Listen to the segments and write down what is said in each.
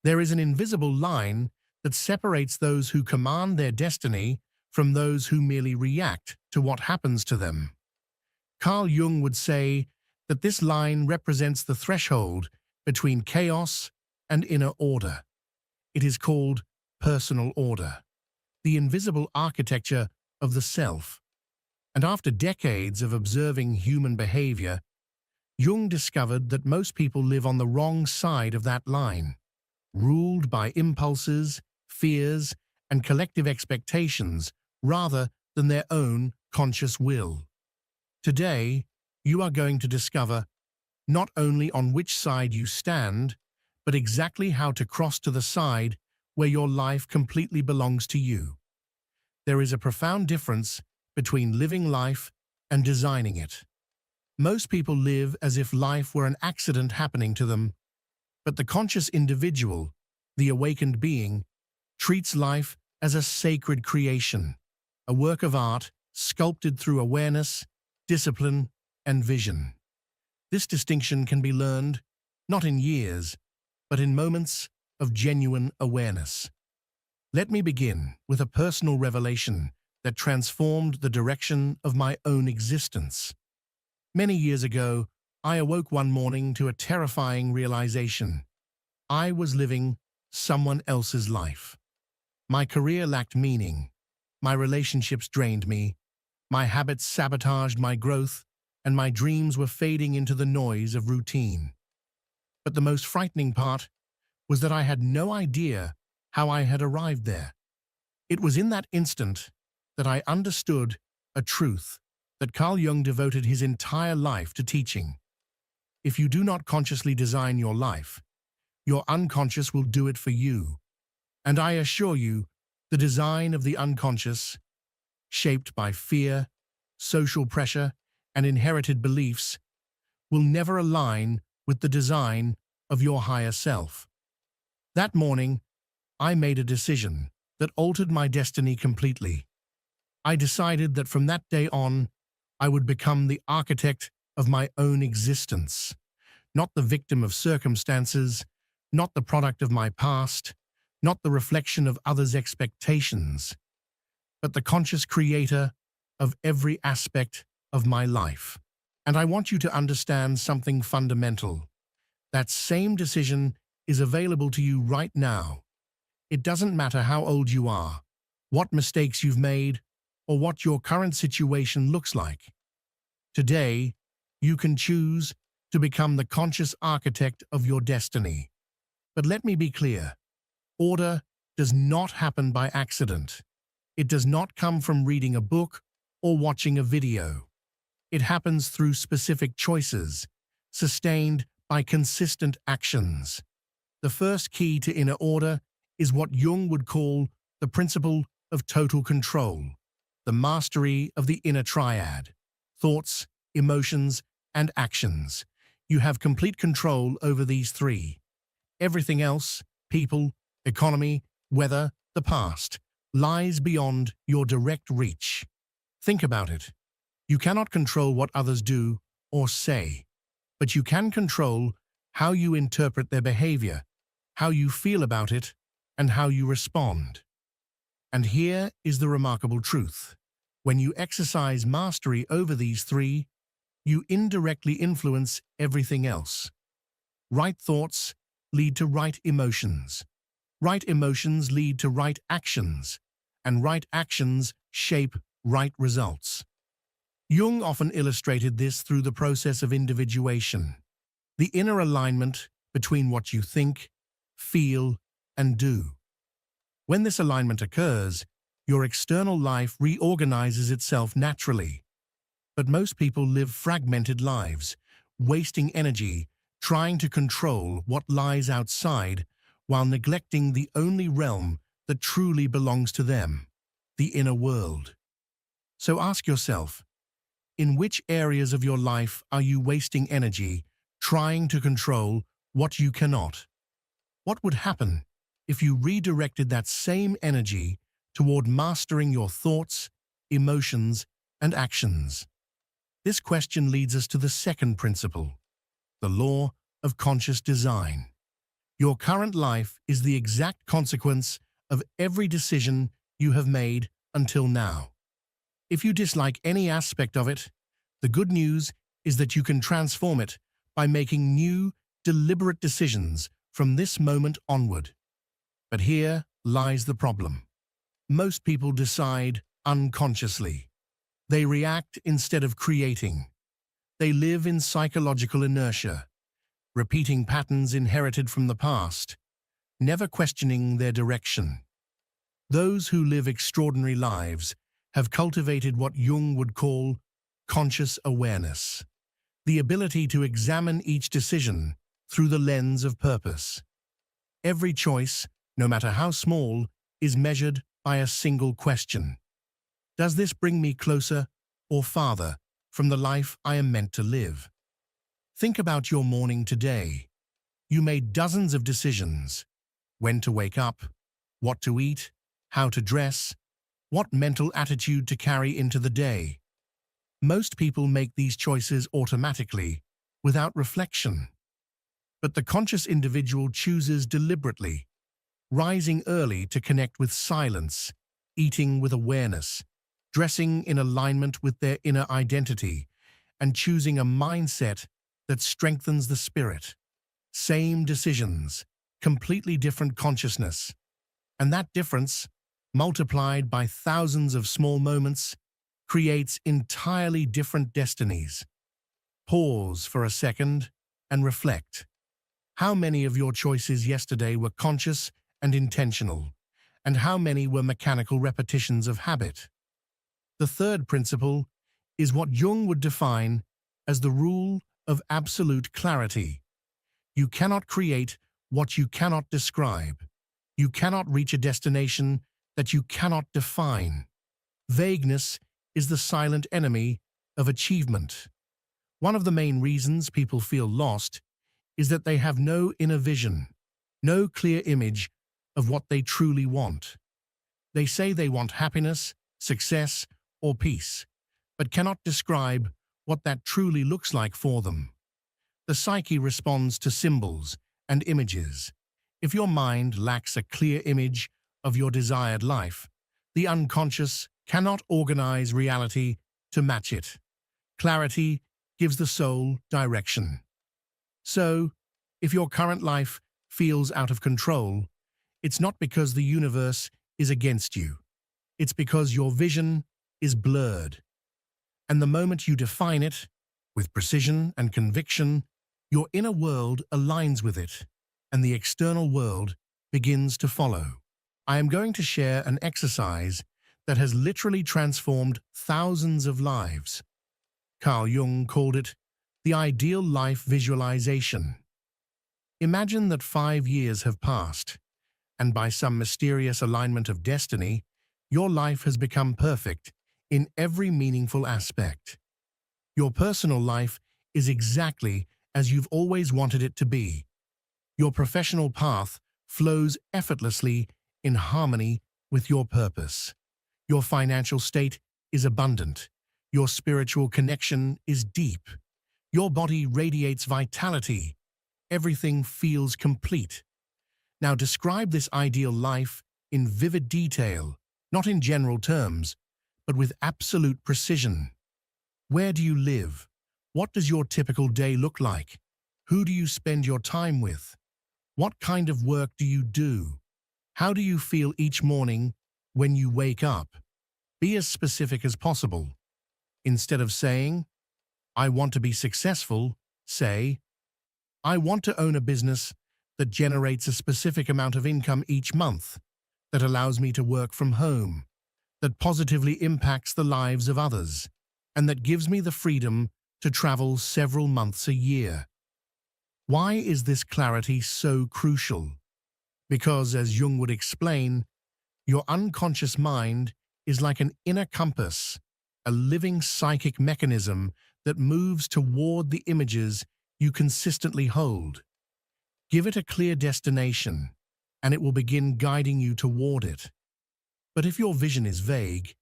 There is an invisible line that separates those who command their destiny from those who merely react to what happens to them. Carl Jung would say that this line represents the threshold between chaos and inner order. It is called personal order, the invisible architecture of the self. And after decades of observing human behavior, Jung discovered that most people live on the wrong side of that line, ruled by impulses, fears, and collective expectations rather than their own conscious will. Today, you are going to discover not only on which side you stand, but exactly how to cross to the side where your life completely belongs to you. There is a profound difference between living life and designing it. Most people live as if life were an accident happening to them, but the conscious individual, the awakened being, treats life as a sacred creation, a work of art sculpted through awareness, discipline, and vision. This distinction can be learned, not in years, but in moments of genuine awareness. Let me begin with a personal revelation that transformed the direction of my own existence. Many years ago, I awoke one morning to a terrifying realization. I was living someone else's life. My career lacked meaning. My relationships drained me. My habits sabotaged my growth, and my dreams were fading into the noise of routine. But the most frightening part was that I had no idea how I had arrived there. It was in that instant that I understood a truth that Carl Jung devoted his entire life to teaching. If you do not consciously design your life, your unconscious will do it for you. And I assure you, the design of the unconscious, shaped by fear, social pressure, and inherited beliefs, will never align with the design of your higher self. That morning, I made a decision that altered my destiny completely. I decided that from that day on, I would become the architect of my own existence, not the victim of circumstances, not the product of my past, not the reflection of others' expectations, but the conscious creator of every aspect of my life. And I want you to understand something fundamental. That same decision is available to you right now. It doesn't matter how old you are, what mistakes you've made, or what your current situation looks like. Today, you can choose to become the conscious architect of your destiny. But let me be clear. Order does not happen by accident. It does not come from reading a book or watching a video. It happens through specific choices, sustained by consistent actions. The first key to inner order is what Jung would call the principle of total control, the mastery of the inner triad: thoughts, emotions, and actions. You have complete control over these three. Everything else, people, economy, weather, the past, lies beyond your direct reach. Think about it. You cannot control what others do or say, but you can control how you interpret their behavior, how you feel about it, and how you respond. And here is the remarkable truth. When you exercise mastery over these three, you indirectly influence everything else. Right thoughts lead to right emotions. Right emotions lead to right actions, and right actions shape right results. Jung often illustrated this through the process of individuation, the inner alignment between what you think, feel, and do. When this alignment occurs, your external life reorganizes itself naturally. But most people live fragmented lives, wasting energy trying to control what lies outside while neglecting the only realm that truly belongs to them, the inner world. So ask yourself, in which areas of your life are you wasting energy trying to control what you cannot? What would happen if you redirected that same energy toward mastering your thoughts, emotions, and actions? This question leads us to the second principle, the law of conscious design. Your current life is the exact consequence of every decision you have made until now. If you dislike any aspect of it, the good news is that you can transform it by making new, deliberate decisions from this moment onward. But here lies the problem. Most people decide unconsciously. They react instead of creating. They live in psychological inertia, repeating patterns inherited from the past, never questioning their direction. Those who live extraordinary lives have cultivated what Jung would call conscious awareness, the ability to examine each decision through the lens of purpose. Every choice, no matter how small, is measured by a single question. Does this bring me closer or farther from the life I am meant to live? Think about your morning today. You made dozens of decisions: when to wake up, what to eat, how to dress, what mental attitude to carry into the day. Most people make these choices automatically, without reflection. But the conscious individual chooses deliberately, rising early to connect with silence, eating with awareness, dressing in alignment with their inner identity, and choosing a mindset that strengthens the spirit. Same decisions, completely different consciousness. And that difference, multiplied by thousands of small moments, creates entirely different destinies. Pause for a second and reflect. How many of your choices yesterday were conscious and intentional, and how many were mechanical repetitions of habit? The third principle is what Jung would define as the rule of absolute clarity. You cannot create what you cannot describe. You cannot reach a destination that you cannot define. Vagueness is the silent enemy of achievement. One of the main reasons people feel lost is that they have no inner vision, no clear image of what they truly want. They say they want happiness, success, or peace, but cannot describe what that truly looks like for them. The psyche responds to symbols and images. If your mind lacks a clear image of your desired life, the unconscious cannot organize reality to match it. Clarity gives the soul direction. So, if your current life feels out of control, it's not because the universe is against you. It's because your vision is blurred. And the moment you define it, with precision and conviction, your inner world aligns with it, and the external world begins to follow. I am going to share an exercise that has literally transformed thousands of lives. Carl Jung called it the ideal life visualization. Imagine that 5 years have passed, and by some mysterious alignment of destiny, your life has become perfect in every meaningful aspect. Your personal life is exactly as you've always wanted it to be. Your professional path flows effortlessly in harmony with your purpose. Your financial state is abundant. Your spiritual connection is deep. Your body radiates vitality. Everything feels complete. Now describe this ideal life in vivid detail, not in general terms, but with absolute precision. Where do you live? What does your typical day look like? Who do you spend your time with? What kind of work do you do? How do you feel each morning when you wake up? Be as specific as possible. Instead of saying, "I want to be successful," say, "I want to own a business that generates a specific amount of income each month, that allows me to work from home, that positively impacts the lives of others, and that gives me the freedom to travel several months a year." Why is this clarity so crucial? Because, as Jung would explain, your unconscious mind is like an inner compass, a living psychic mechanism that moves toward the images you consistently hold. Give it a clear destination, and it will begin guiding you toward it. But if your vision is vague,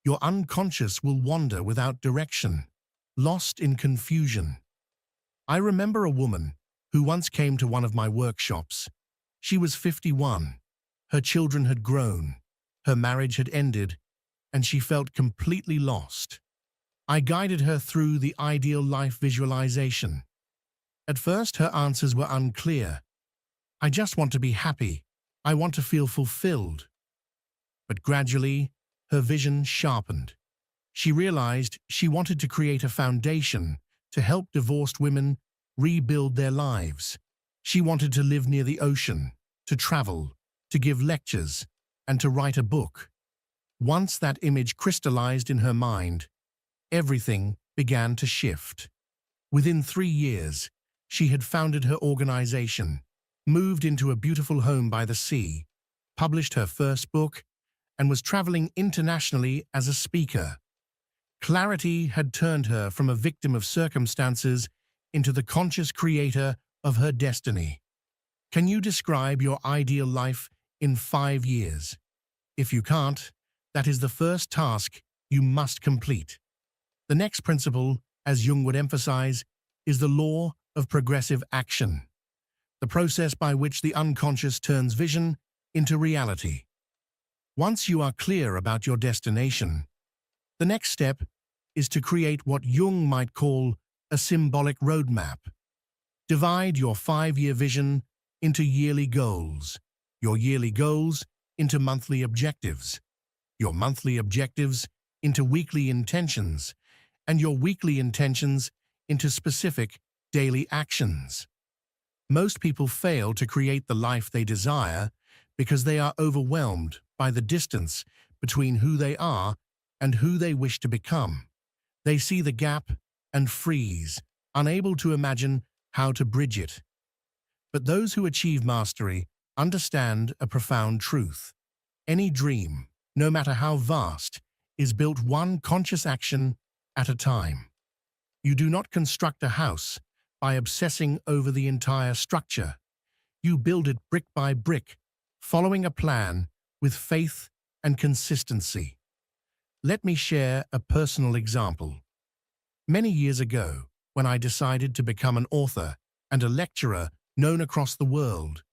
your unconscious will wander without direction, lost in confusion. I remember a woman who once came to one of my workshops. She was 51. Her children had grown. Her marriage had ended, and she felt completely lost. I guided her through the ideal life visualization. At first, her answers were unclear. I just want to be happy. I want to feel fulfilled. But gradually, her vision sharpened. She realized she wanted to create a foundation to help divorced women rebuild their lives. She wanted to live near the ocean, to travel, to give lectures, and to write a book. Once that image crystallized in her mind, everything began to shift. Within 3 years, she had founded her organization, moved into a beautiful home by the sea, published her first book, and was traveling internationally as a speaker. Clarity had turned her from a victim of circumstances into the conscious creator of her destiny. Can you describe your ideal life in 5 years? If you can't, that is the first task you must complete. The next principle, as Jung would emphasize, is the law of progressive action, the process by which the unconscious turns vision into reality. Once you are clear about your destination, the next step is to create what Jung might call a symbolic roadmap. Divide your 5-year vision into yearly goals, your yearly goals into monthly objectives, your monthly objectives into weekly intentions, and your weekly intentions into specific daily actions. Most people fail to create the life they desire because they are overwhelmed by the distance between who they are and who they wish to become. They see the gap and freeze, unable to imagine how to bridge it. But those who achieve mastery understand a profound truth. Any dream, no matter how vast, is built one conscious action at a time. You do not construct a house by obsessing over the entire structure. You build it brick by brick, following a plan with faith and consistency. Let me share a personal example. Many years ago, when I decided to become an author and a lecturer known across the world,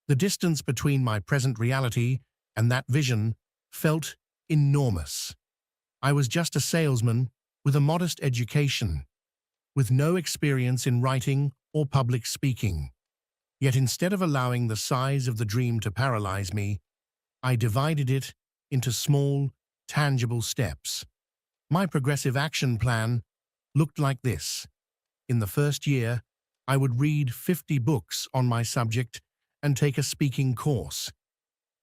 the distance between my present reality and that vision felt enormous. I was just a salesman with a modest education, with no experience in writing or public speaking. Yet instead of allowing the size of the dream to paralyze me, I divided it into small, tangible steps. My progressive action plan looked like this. In the first year, I would read 50 books on my subject and take a speaking course.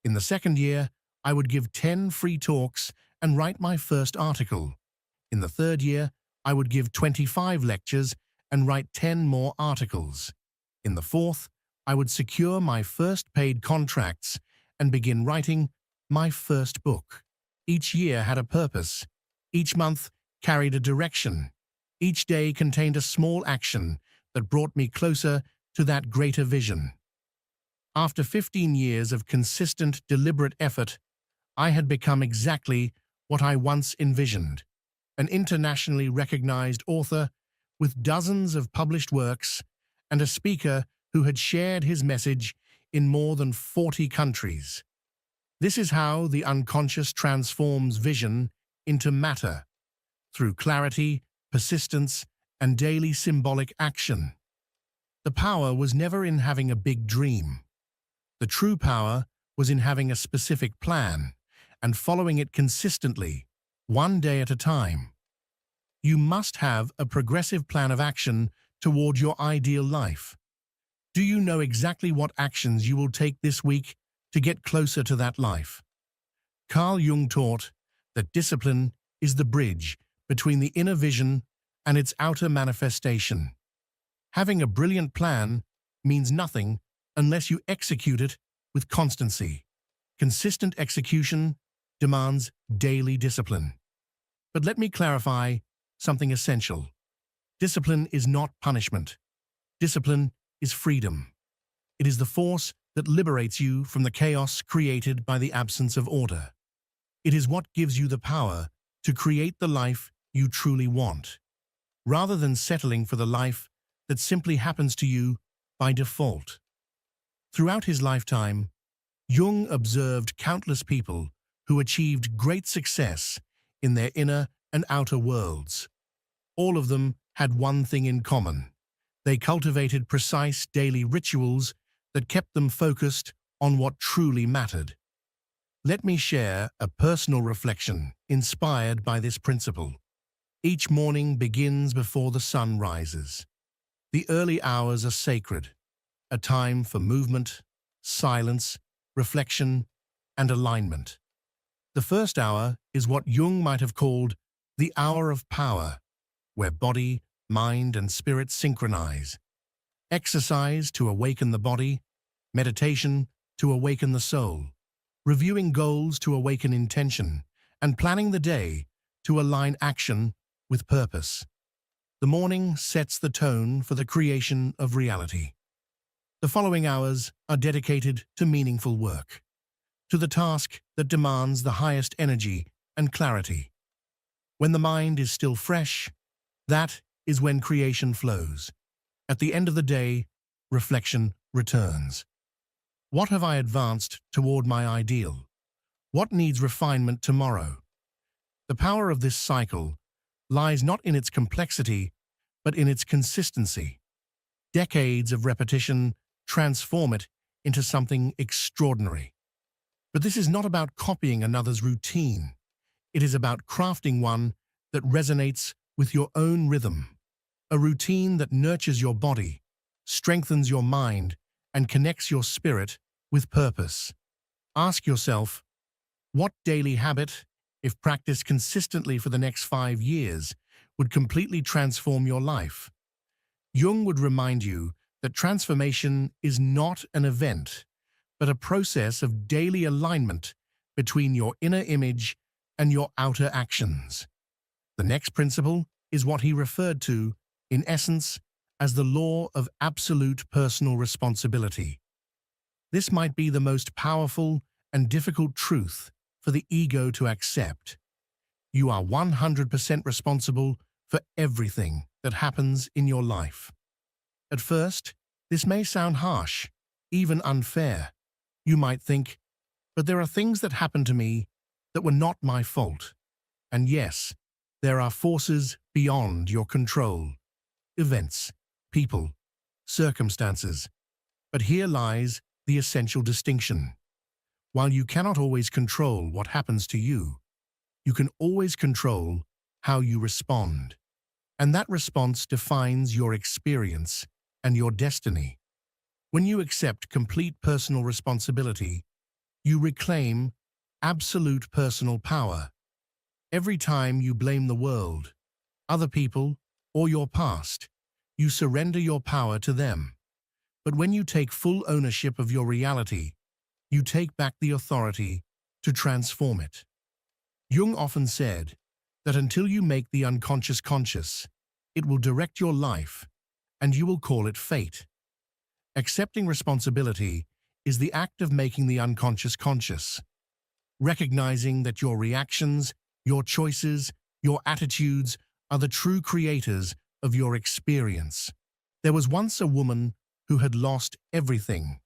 In the second year, I would give 10 free talks and write my first article. In the third year, I would give 25 lectures and write 10 more articles. In the fourth, I would secure my first paid contracts and begin writing my first book. Each year had a purpose. Each month carried a direction. Each day contained a small action that brought me closer to that greater vision. After 15 years of consistent, deliberate effort, I had become exactly what I once envisioned: an internationally recognized author with dozens of published works and a speaker who had shared his message in more than 40 countries. This is how the unconscious transforms vision into matter, through clarity, persistence, and daily symbolic action. The power was never in having a big dream. The true power was in having a specific plan and following it consistently, one day at a time. You must have a progressive plan of action toward your ideal life. Do you know exactly what actions you will take this week to get closer to that life? Carl Jung taught that discipline is the bridge between the inner vision and its outer manifestation. Having a brilliant plan means nothing unless you execute it with constancy. Consistent execution demands daily discipline. But let me clarify something essential. Discipline is not punishment. Discipline is freedom. It is the force that liberates you from the chaos created by the absence of order. It is what gives you the power to create the life you truly want, rather than settling for the life that simply happens to you by default. Throughout his lifetime, Jung observed countless people who achieved great success in their inner and outer worlds. All of them had one thing in common. They cultivated precise daily rituals that kept them focused on what truly mattered. Let me share a personal reflection inspired by this principle. Each morning begins before the sun rises. The early hours are sacred, a time for movement, silence, reflection, and alignment. The first hour is what Jung might have called the hour of power, where body, mind, and spirit synchronize. Exercise to awaken the body, meditation to awaken the soul, reviewing goals to awaken intention, and planning the day to align action with purpose. The morning sets the tone for the creation of reality. The following hours are dedicated to meaningful work, to the task that demands the highest energy and clarity. When the mind is still fresh, that is when creation flows. At the end of the day, reflection returns. What have I advanced toward my ideal? What needs refinement tomorrow? The power of this cycle lies not in its complexity, but in its consistency. Decades of repetition transform it into something extraordinary. But this is not about copying another's routine. It is about crafting one that resonates with your own rhythm, a routine that nurtures your body, strengthens your mind, and connects your spirit with purpose. Ask yourself, what daily habit, if practiced consistently for the next 5 years, would completely transform your life? Jung would remind you that transformation is not an event, but a process of daily alignment between your inner image and your outer actions. The next principle is what he referred to, in essence, as the law of absolute personal responsibility. This might be the most powerful and difficult truth for the ego to accept. You are 100% responsible for everything that happens in your life. At first, this may sound harsh, even unfair. You might think, but there are things that happen to me that were not my fault. And yes, there are forces beyond your control. Events, people, circumstances. But here lies the essential distinction. While you cannot always control what happens to you, you can always control how you respond. And that response defines your experience and your destiny. When you accept complete personal responsibility, you reclaim absolute personal power. Every time you blame the world, other people, or your past, you surrender your power to them. But when you take full ownership of your reality, you take back the authority to transform it. Jung often said that until you make the unconscious conscious, it will direct your life, and you will call it fate. Accepting responsibility is the act of making the unconscious conscious, recognizing that your reactions, your choices, your attitudes are the true creators of your experience. There was once a woman who had lost everything: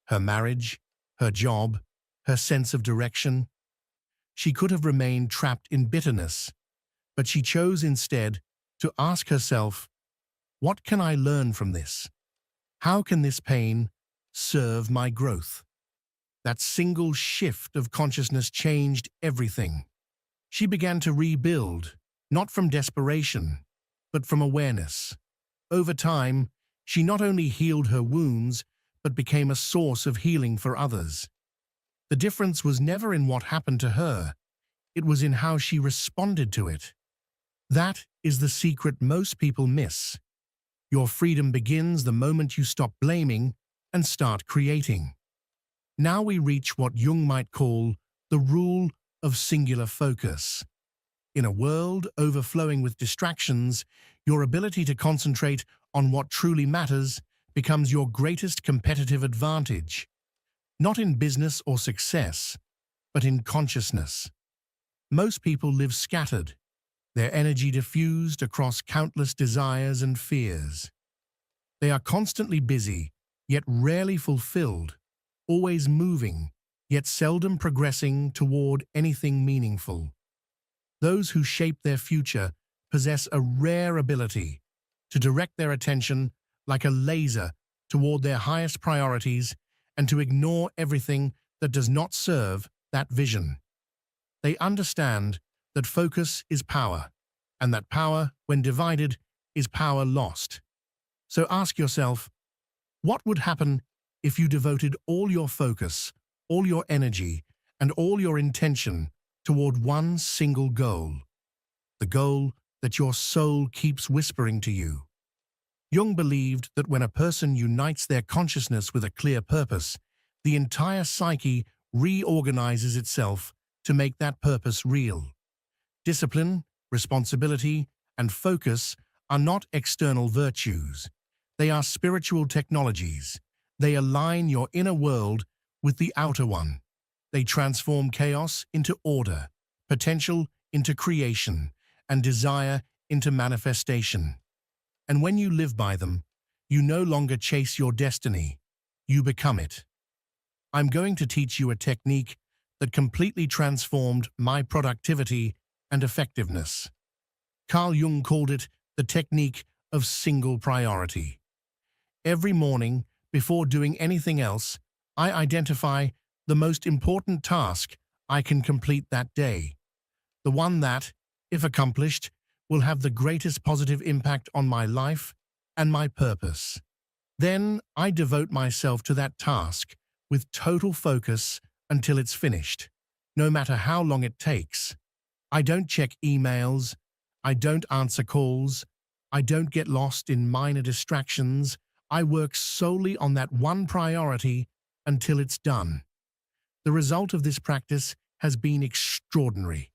her marriage, her job, her sense of direction. She could have remained trapped in bitterness, but she chose instead to ask herself, what can I learn from this? How can this pain serve my growth? That single shift of consciousness changed everything. She began to rebuild, not from desperation, but from awareness. Over time, she not only healed her wounds, but became a source of healing for others. The difference was never in what happened to her, it was in how she responded to it. That is the secret most people miss. Your freedom begins the moment you stop blaming and start creating. Now we reach what Jung might call the rule of singular focus. In a world overflowing with distractions, your ability to concentrate on what truly matters becomes your greatest competitive advantage. Not in business or success, but in consciousness. Most people live scattered, their energy diffused across countless desires and fears. They are constantly busy, yet rarely fulfilled, always moving, yet seldom progressing toward anything meaningful. Those who shape their future possess a rare ability to direct their attention like a laser toward their highest priorities and to ignore everything that does not serve that vision. They understand that focus is power, and that power, when divided, is power lost. So ask yourself, what would happen if you devoted all your focus, all your energy, and all your intention toward one single goal? The goal that your soul keeps whispering to you. Jung believed that when a person unites their consciousness with a clear purpose, the entire psyche reorganizes itself to make that purpose real. Discipline, responsibility, and focus are not external virtues. They are spiritual technologies. They align your inner world with the outer one. They transform chaos into order, potential into creation, and desire into manifestation. And when you live by them, you no longer chase your destiny, you become it. I'm going to teach you a technique that completely transformed my productivity and effectiveness. Carl Jung called it the technique of single priority. Every morning, before doing anything else, I identify the most important task I can complete that day. The one that, if accomplished, will have the greatest positive impact on my life and my purpose. Then I devote myself to that task with total focus until it's finished, no matter how long it takes. I don't check emails, I don't answer calls, I don't get lost in minor distractions. I work solely on that one priority until it's done. The result of this practice has been extraordinary.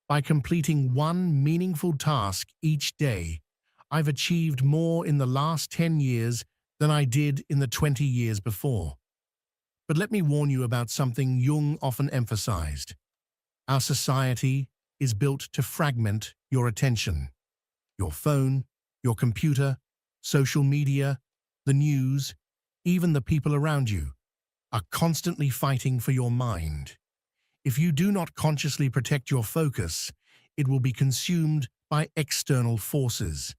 By completing one meaningful task each day, I've achieved more in the last 10 years than I did in the 20 years before. But let me warn you about something Jung often emphasized. Our society is built to fragment your attention. Your phone, your computer, social media, the news, even the people around you, are constantly fighting for your mind. If you do not consciously protect your focus, it will be consumed by external forces.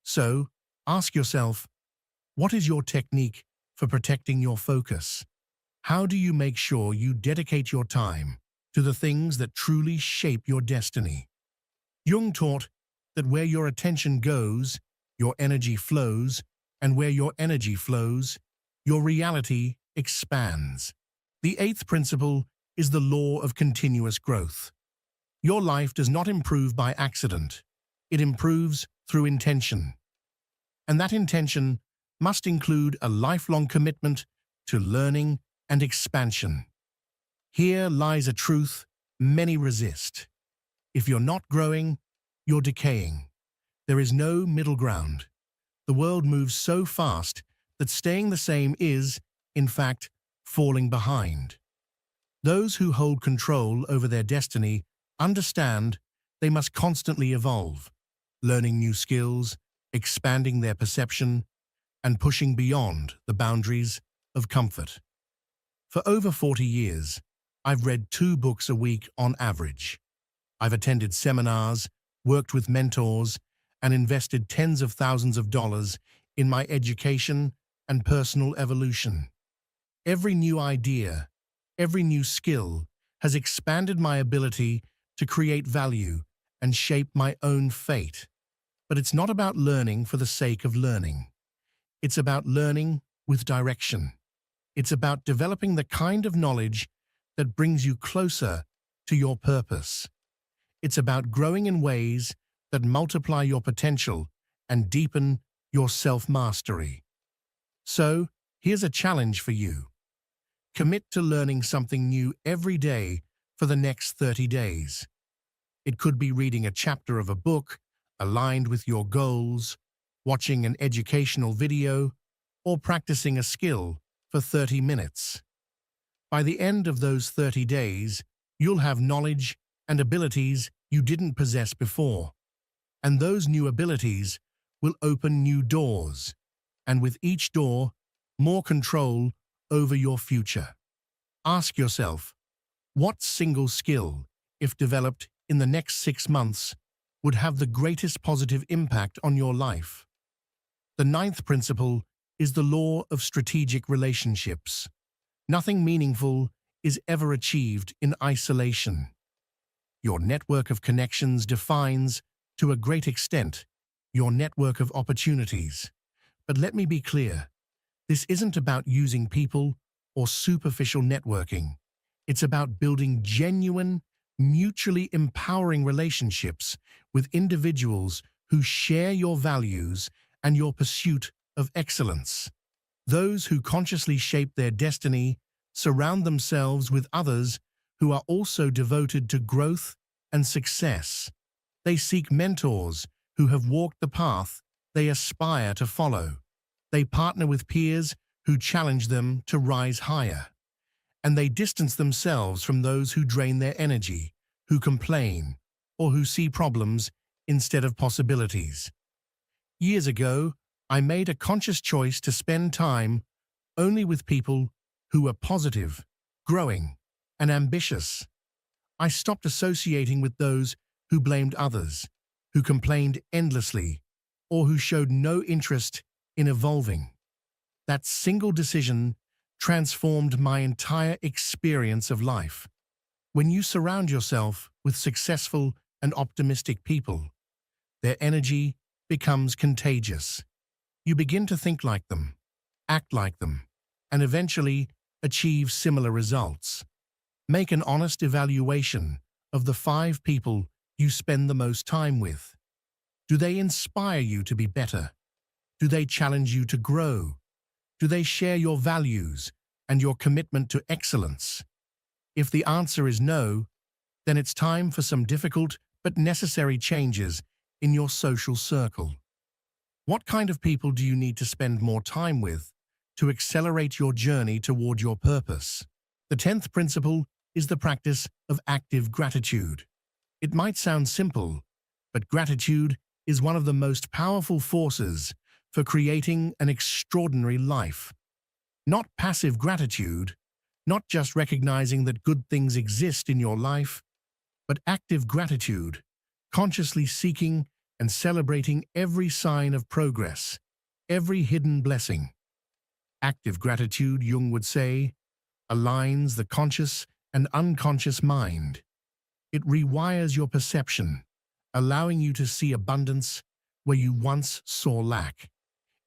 So, ask yourself, what is your technique for protecting your focus? How do you make sure you dedicate your time to the things that truly shape your destiny? Jung taught that where your attention goes, your energy flows, and where your energy flows, your reality expands. The eighth principle is the law of continuous growth. Your life does not improve by accident. It improves through intention. And that intention must include a lifelong commitment to learning and expansion. Here lies a truth many resist. If you're not growing, you're decaying. There is no middle ground. The world moves so fast that staying the same is, in fact, falling behind. Those who hold control over their destiny understand they must constantly evolve, learning new skills, expanding their perception, and pushing beyond the boundaries of comfort. For over 40 years, I've read 2 books a week on average. I've attended seminars, worked with mentors, and invested tens of thousands of dollars in my education and personal evolution. Every new idea, every new skill has expanded my ability to create value and shape my own fate. But it's not about learning for the sake of learning. It's about learning with direction. It's about developing the kind of knowledge that brings you closer to your purpose. It's about growing in ways that multiply your potential and deepen your self-mastery. So, here's a challenge for you. Commit to learning something new every day for the next 30 days. It could be reading a chapter of a book aligned with your goals, watching an educational video, or practicing a skill for 30 minutes. By the end of those 30 days, you'll have knowledge and abilities you didn't possess before. And those new abilities will open new doors, and with each door, more control over your future. Ask yourself, what single skill, if developed in the next 6 months, would have the greatest positive impact on your life? The ninth principle is the law of strategic relationships. Nothing meaningful is ever achieved in isolation. Your network of connections defines, to a great extent, your network of opportunities. But let me be clear, this isn't about using people or superficial networking. It's about building genuine, mutually empowering relationships with individuals who share your values and your pursuit of excellence. Those who consciously shape their destiny surround themselves with others who are also devoted to growth and success. They seek mentors who have walked the path they aspire to follow. They partner with peers who challenge them to rise higher. And they distance themselves from those who drain their energy, who complain, or who see problems instead of possibilities. Years ago, I made a conscious choice to spend time only with people who were positive, growing, and ambitious. I stopped associating with those who blamed others, who complained endlessly, or who showed no interest in evolving. That single decision transformed my entire experience of life. When you surround yourself with successful and optimistic people, their energy becomes contagious. You begin to think like them, act like them, and eventually achieve similar results. Make an honest evaluation of the 5 people you spend the most time with. Do they inspire you to be better? Do they challenge you to grow? Do they share your values and your commitment to excellence? If the answer is no, then it's time for some difficult but necessary changes in your social circle. What kind of people do you need to spend more time with to accelerate your journey toward your purpose? The 10th principle is the practice of active gratitude. It might sound simple, but gratitude is one of the most powerful forces for creating an extraordinary life. Not passive gratitude, not just recognizing that good things exist in your life, but active gratitude, consciously seeking and celebrating every sign of progress, every hidden blessing. Active gratitude, Jung would say, aligns the conscious and unconscious mind. It rewires your perception, allowing you to see abundance where you once saw lack.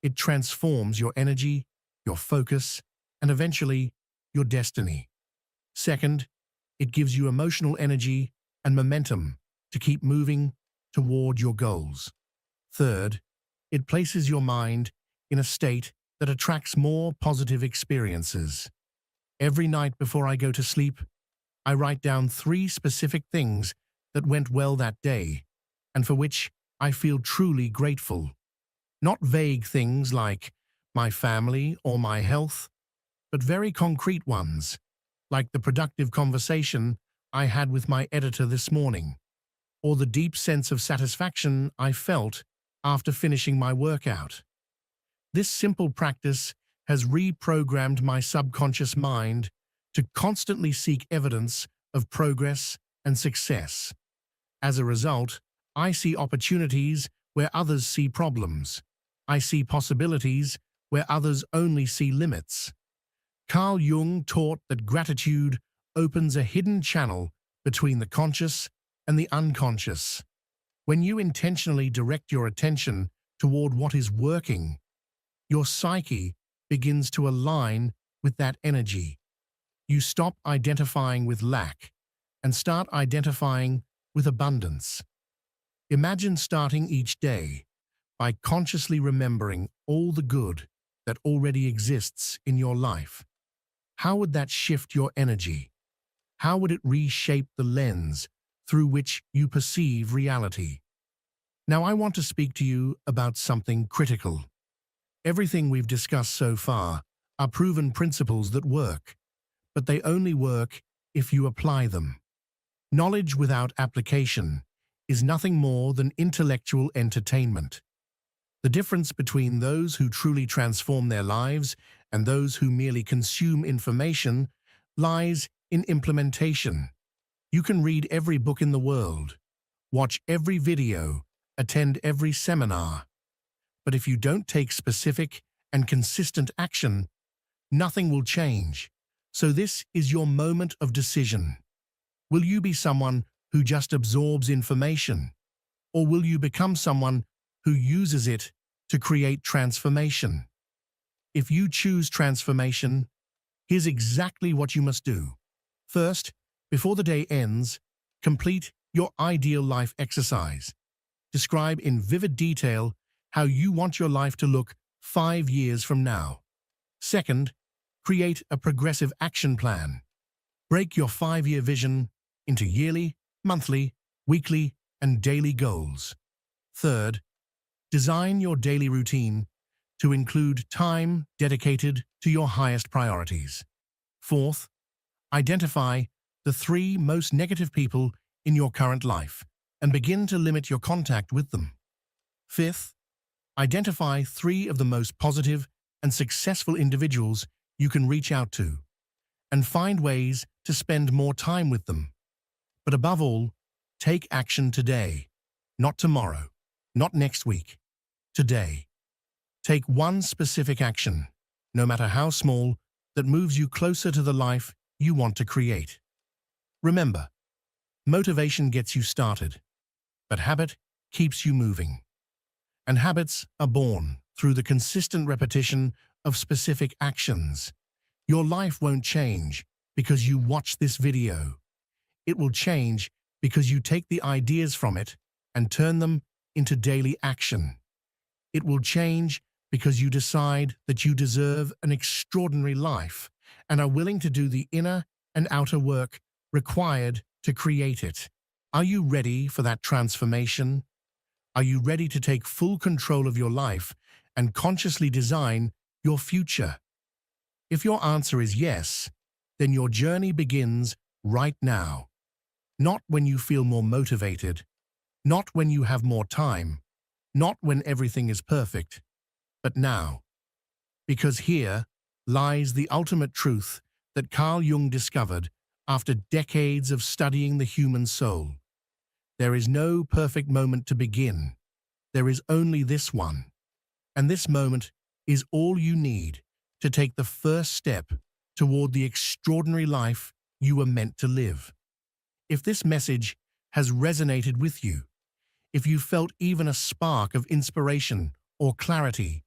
It transforms your energy, your focus, and eventually, your destiny. Second, it gives you emotional energy and momentum to keep moving toward your goals. Third, it places your mind in a state that attracts more positive experiences. Every night before I go to sleep, I write down 3 specific things that went well that day and for which I feel truly grateful. Not vague things like my family or my health, but very concrete ones, like the productive conversation I had with my editor this morning, or the deep sense of satisfaction I felt after finishing my workout. This simple practice has reprogrammed my subconscious mind to constantly seek evidence of progress and success. As a result, I see opportunities where others see problems. I see possibilities where others only see limits. Carl Jung taught that gratitude opens a hidden channel between the conscious and the unconscious. When you intentionally direct your attention toward what is working, your psyche begins to align with that energy. You stop identifying with lack and start identifying with abundance. Imagine starting each day by consciously remembering all the good that already exists in your life. How would that shift your energy? How would it reshape the lens through which you perceive reality? Now I want to speak to you about something critical. Everything we've discussed so far are proven principles that work, but they only work if you apply them. Knowledge without application is nothing more than intellectual entertainment. The difference between those who truly transform their lives and those who merely consume information lies in implementation. You can read every book in the world, watch every video, attend every seminar, but if you don't take specific and consistent action, nothing will change. So this is your moment of decision. Will you be someone who just absorbs information, or will you become someone who uses it to create transformation? If you choose transformation, here's exactly what you must do. First, before the day ends, complete your ideal life exercise. Describe in vivid detail how you want your life to look 5 years from now. Second, create a progressive action plan. Break your 5-year vision into yearly, monthly, weekly, and daily goals. Third, design your daily routine to include time dedicated to your highest priorities. Fourth, identify the 3 most negative people in your current life and begin to limit your contact with them. Fifth, identify 3 of the most positive and successful individuals you can reach out to and find ways to spend more time with them. But above all, take action today, not tomorrow, not next week, today. Take one specific action, no matter how small, that moves you closer to the life you want to create. Remember, motivation gets you started, but habit keeps you moving. And habits are born through the consistent repetition of specific actions. Your life won't change because you watch this video. It will change because you take the ideas from it and turn them into daily action. It will change because you decide that you deserve an extraordinary life and are willing to do the inner and outer work required to create it. Are you ready for that transformation? Are you ready to take full control of your life and consciously design your future? If your answer is yes, then your journey begins right now. Not when you feel more motivated, not when you have more time, not when everything is perfect, but now. Because here lies the ultimate truth that Carl Jung discovered after decades of studying the human soul. There is no perfect moment to begin. There is only this one. And this moment is all you need to take the first step toward the extraordinary life you were meant to live. If this message has resonated with you, if you felt even a spark of inspiration or clarity,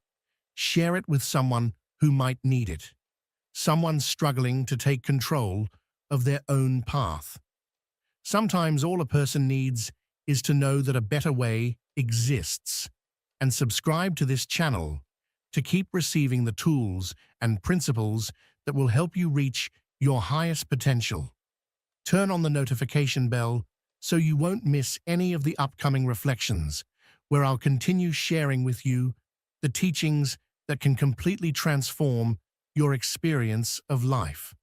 share it with someone who might need it, someone struggling to take control of their own path. Sometimes all a person needs is to know that a better way exists, and subscribe to this channel to keep receiving the tools and principles that will help you reach your highest potential. Turn on the notification bell so you won't miss any of the upcoming reflections, where I'll continue sharing with you the teachings that can completely transform your experience of life.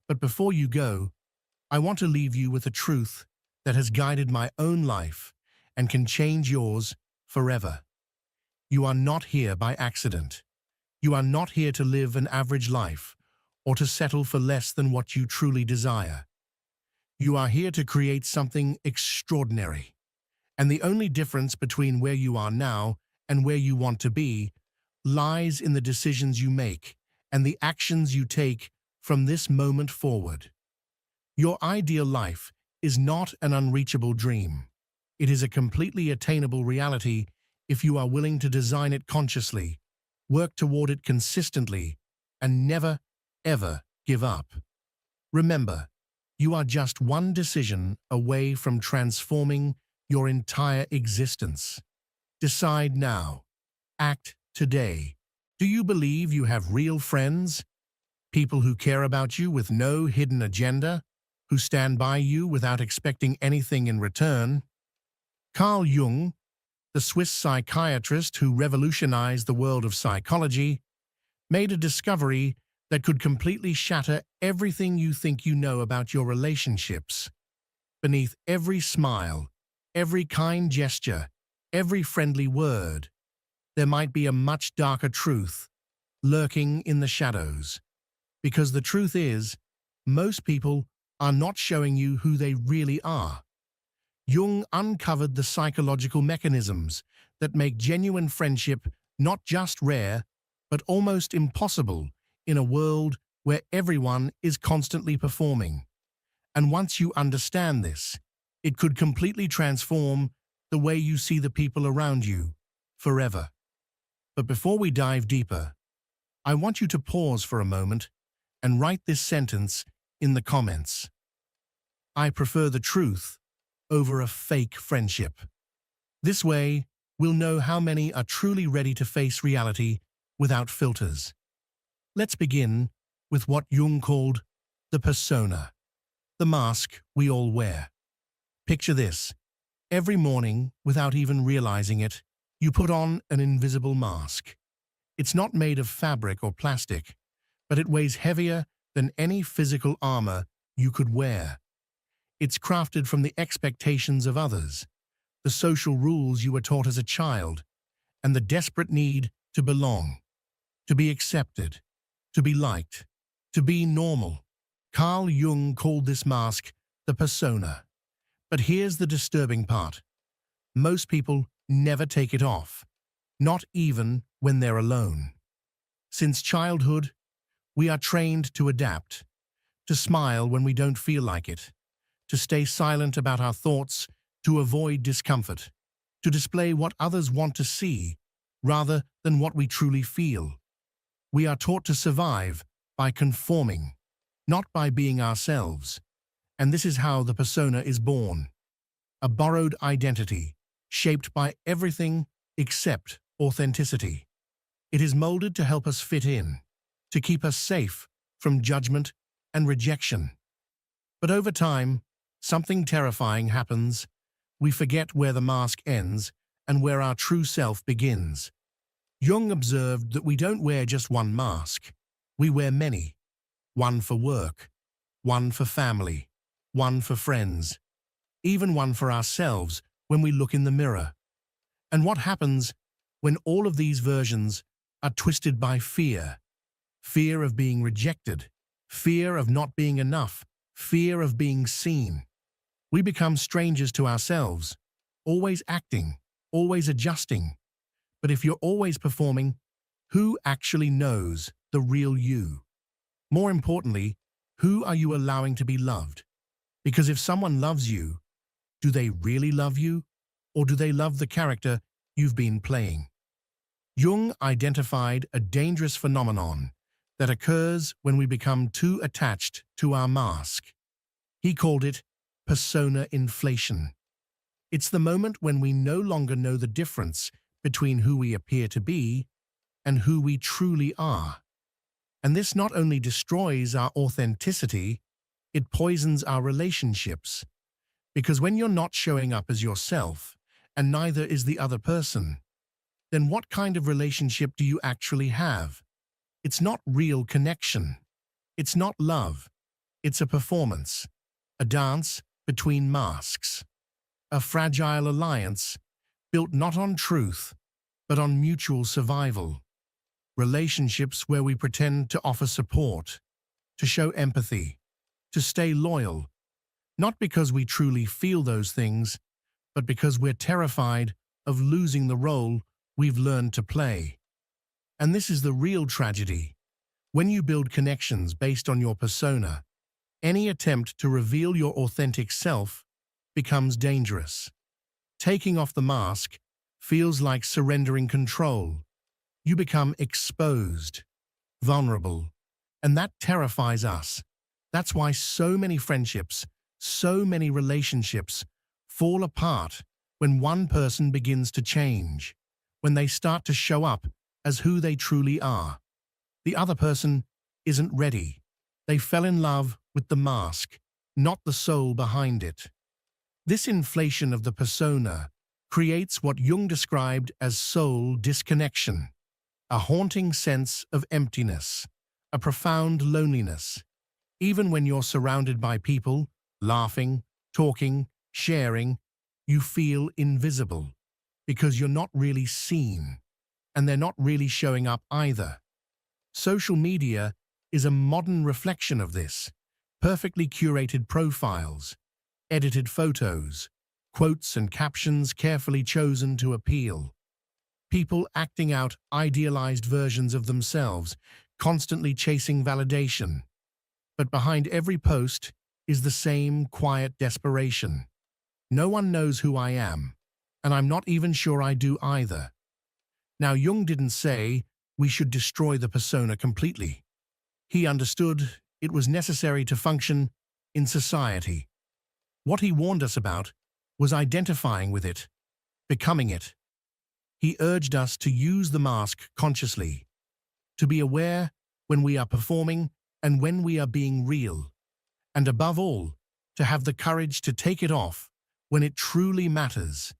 But before you go, I want to leave you with a truth that has guided my own life and can change yours forever. You are not here by accident. You are not here to live an average life or to settle for less than what you truly desire. You are here to create something extraordinary. And the only difference between where you are now and where you want to be lies in the decisions you make and the actions you take from this moment forward. Your ideal life is not an unreachable dream. It is a completely attainable reality if you are willing to design it consciously, work toward it consistently, and never, ever give up. Remember, you are just one decision away from transforming your entire existence. Decide now. Act today. Do you believe you have real friends? People who care about you with no hidden agenda? Who stand by you without expecting anything in return? Carl Jung, the Swiss psychiatrist who revolutionized the world of psychology, made a discovery that could completely shatter everything you think you know about your relationships. Beneath every smile, every kind gesture, every friendly word, there might be a much darker truth lurking in the shadows. Because the truth is, most people are not showing you who they really are. Jung uncovered the psychological mechanisms that make genuine friendship not just rare, but almost impossible in a world where everyone is constantly performing. And once you understand this, it could completely transform the way you see the people around you forever. But before we dive deeper, I want you to pause for a moment and write this sentence in the comments. I prefer the truth over a fake friendship. This way, we'll know how many are truly ready to face reality without filters. Let's begin with what Jung called the persona, the mask we all wear. Picture this. Every morning, without even realizing it, you put on an invisible mask. It's not made of fabric or plastic, but it weighs heavier than any physical armor you could wear. It's crafted from the expectations of others, the social rules you were taught as a child, and the desperate need to belong, to be accepted, to be liked, to be normal. Carl Jung called this mask the persona. But here's the disturbing part. Most people never take it off, not even when they're alone. Since childhood, we are trained to adapt, to smile when we don't feel like it, to stay silent about our thoughts, to avoid discomfort, to display what others want to see rather than what we truly feel. We are taught to survive by conforming, not by being ourselves. And this is how the persona is born. A borrowed identity, shaped by everything except authenticity. It is molded to help us fit in, to keep us safe from judgment and rejection. But over time, something terrifying happens. We forget where the mask ends and where our true self begins. Jung observed that we don't wear just one mask. We wear many. One for work, one for family, one for friends, even one for ourselves when we look in the mirror. And what happens when all of these versions are twisted by fear? Fear of being rejected, fear of not being enough, fear of being seen. We become strangers to ourselves, always acting, always adjusting. But if you're always performing, who actually knows the real you? More importantly, who are you allowing to be loved? Because if someone loves you, do they really love you? Or do they love the character you've been playing? Jung identified a dangerous phenomenon that occurs when we become too attached to our mask. He called it persona inflation. It's the moment when we no longer know the difference between who we appear to be and who we truly are. And this not only destroys our authenticity, it poisons our relationships. Because when you're not showing up as yourself, and neither is the other person, then what kind of relationship do you actually have? It's not real connection. It's not love. It's a performance, a dance between masks, a fragile alliance built not on truth, but on mutual survival. Relationships where we pretend to offer support, to show empathy, to stay loyal, not because we truly feel those things, but because we're terrified of losing the role we've learned to play. And this is the real tragedy. When you build connections based on your persona, any attempt to reveal your authentic self becomes dangerous. Taking off the mask feels like surrendering control. You become exposed, vulnerable, and that terrifies us. That's why so many friendships, so many relationships fall apart when one person begins to change, when they start to show up as who they truly are. The other person isn't ready. They fell in love with the mask, not the soul behind it. This inflation of the persona creates what Jung described as soul disconnection, a haunting sense of emptiness, a profound loneliness. Even when you're surrounded by people, laughing, talking, sharing, you feel invisible because you're not really seen, and they're not really showing up either. Social media is a modern reflection of this. Perfectly curated profiles, edited photos, quotes and captions carefully chosen to appeal. People acting out idealized versions of themselves, constantly chasing validation. But behind every post is the same quiet desperation. No one knows who I am, and I'm not even sure I do either. Now, Jung didn't say we should destroy the persona completely. He understood it was necessary to function in society. What he warned us about was identifying with it, becoming it. He urged us to use the mask consciously, to be aware when we are performing and when we are being real, and above all, to have the courage to take it off when it truly matters,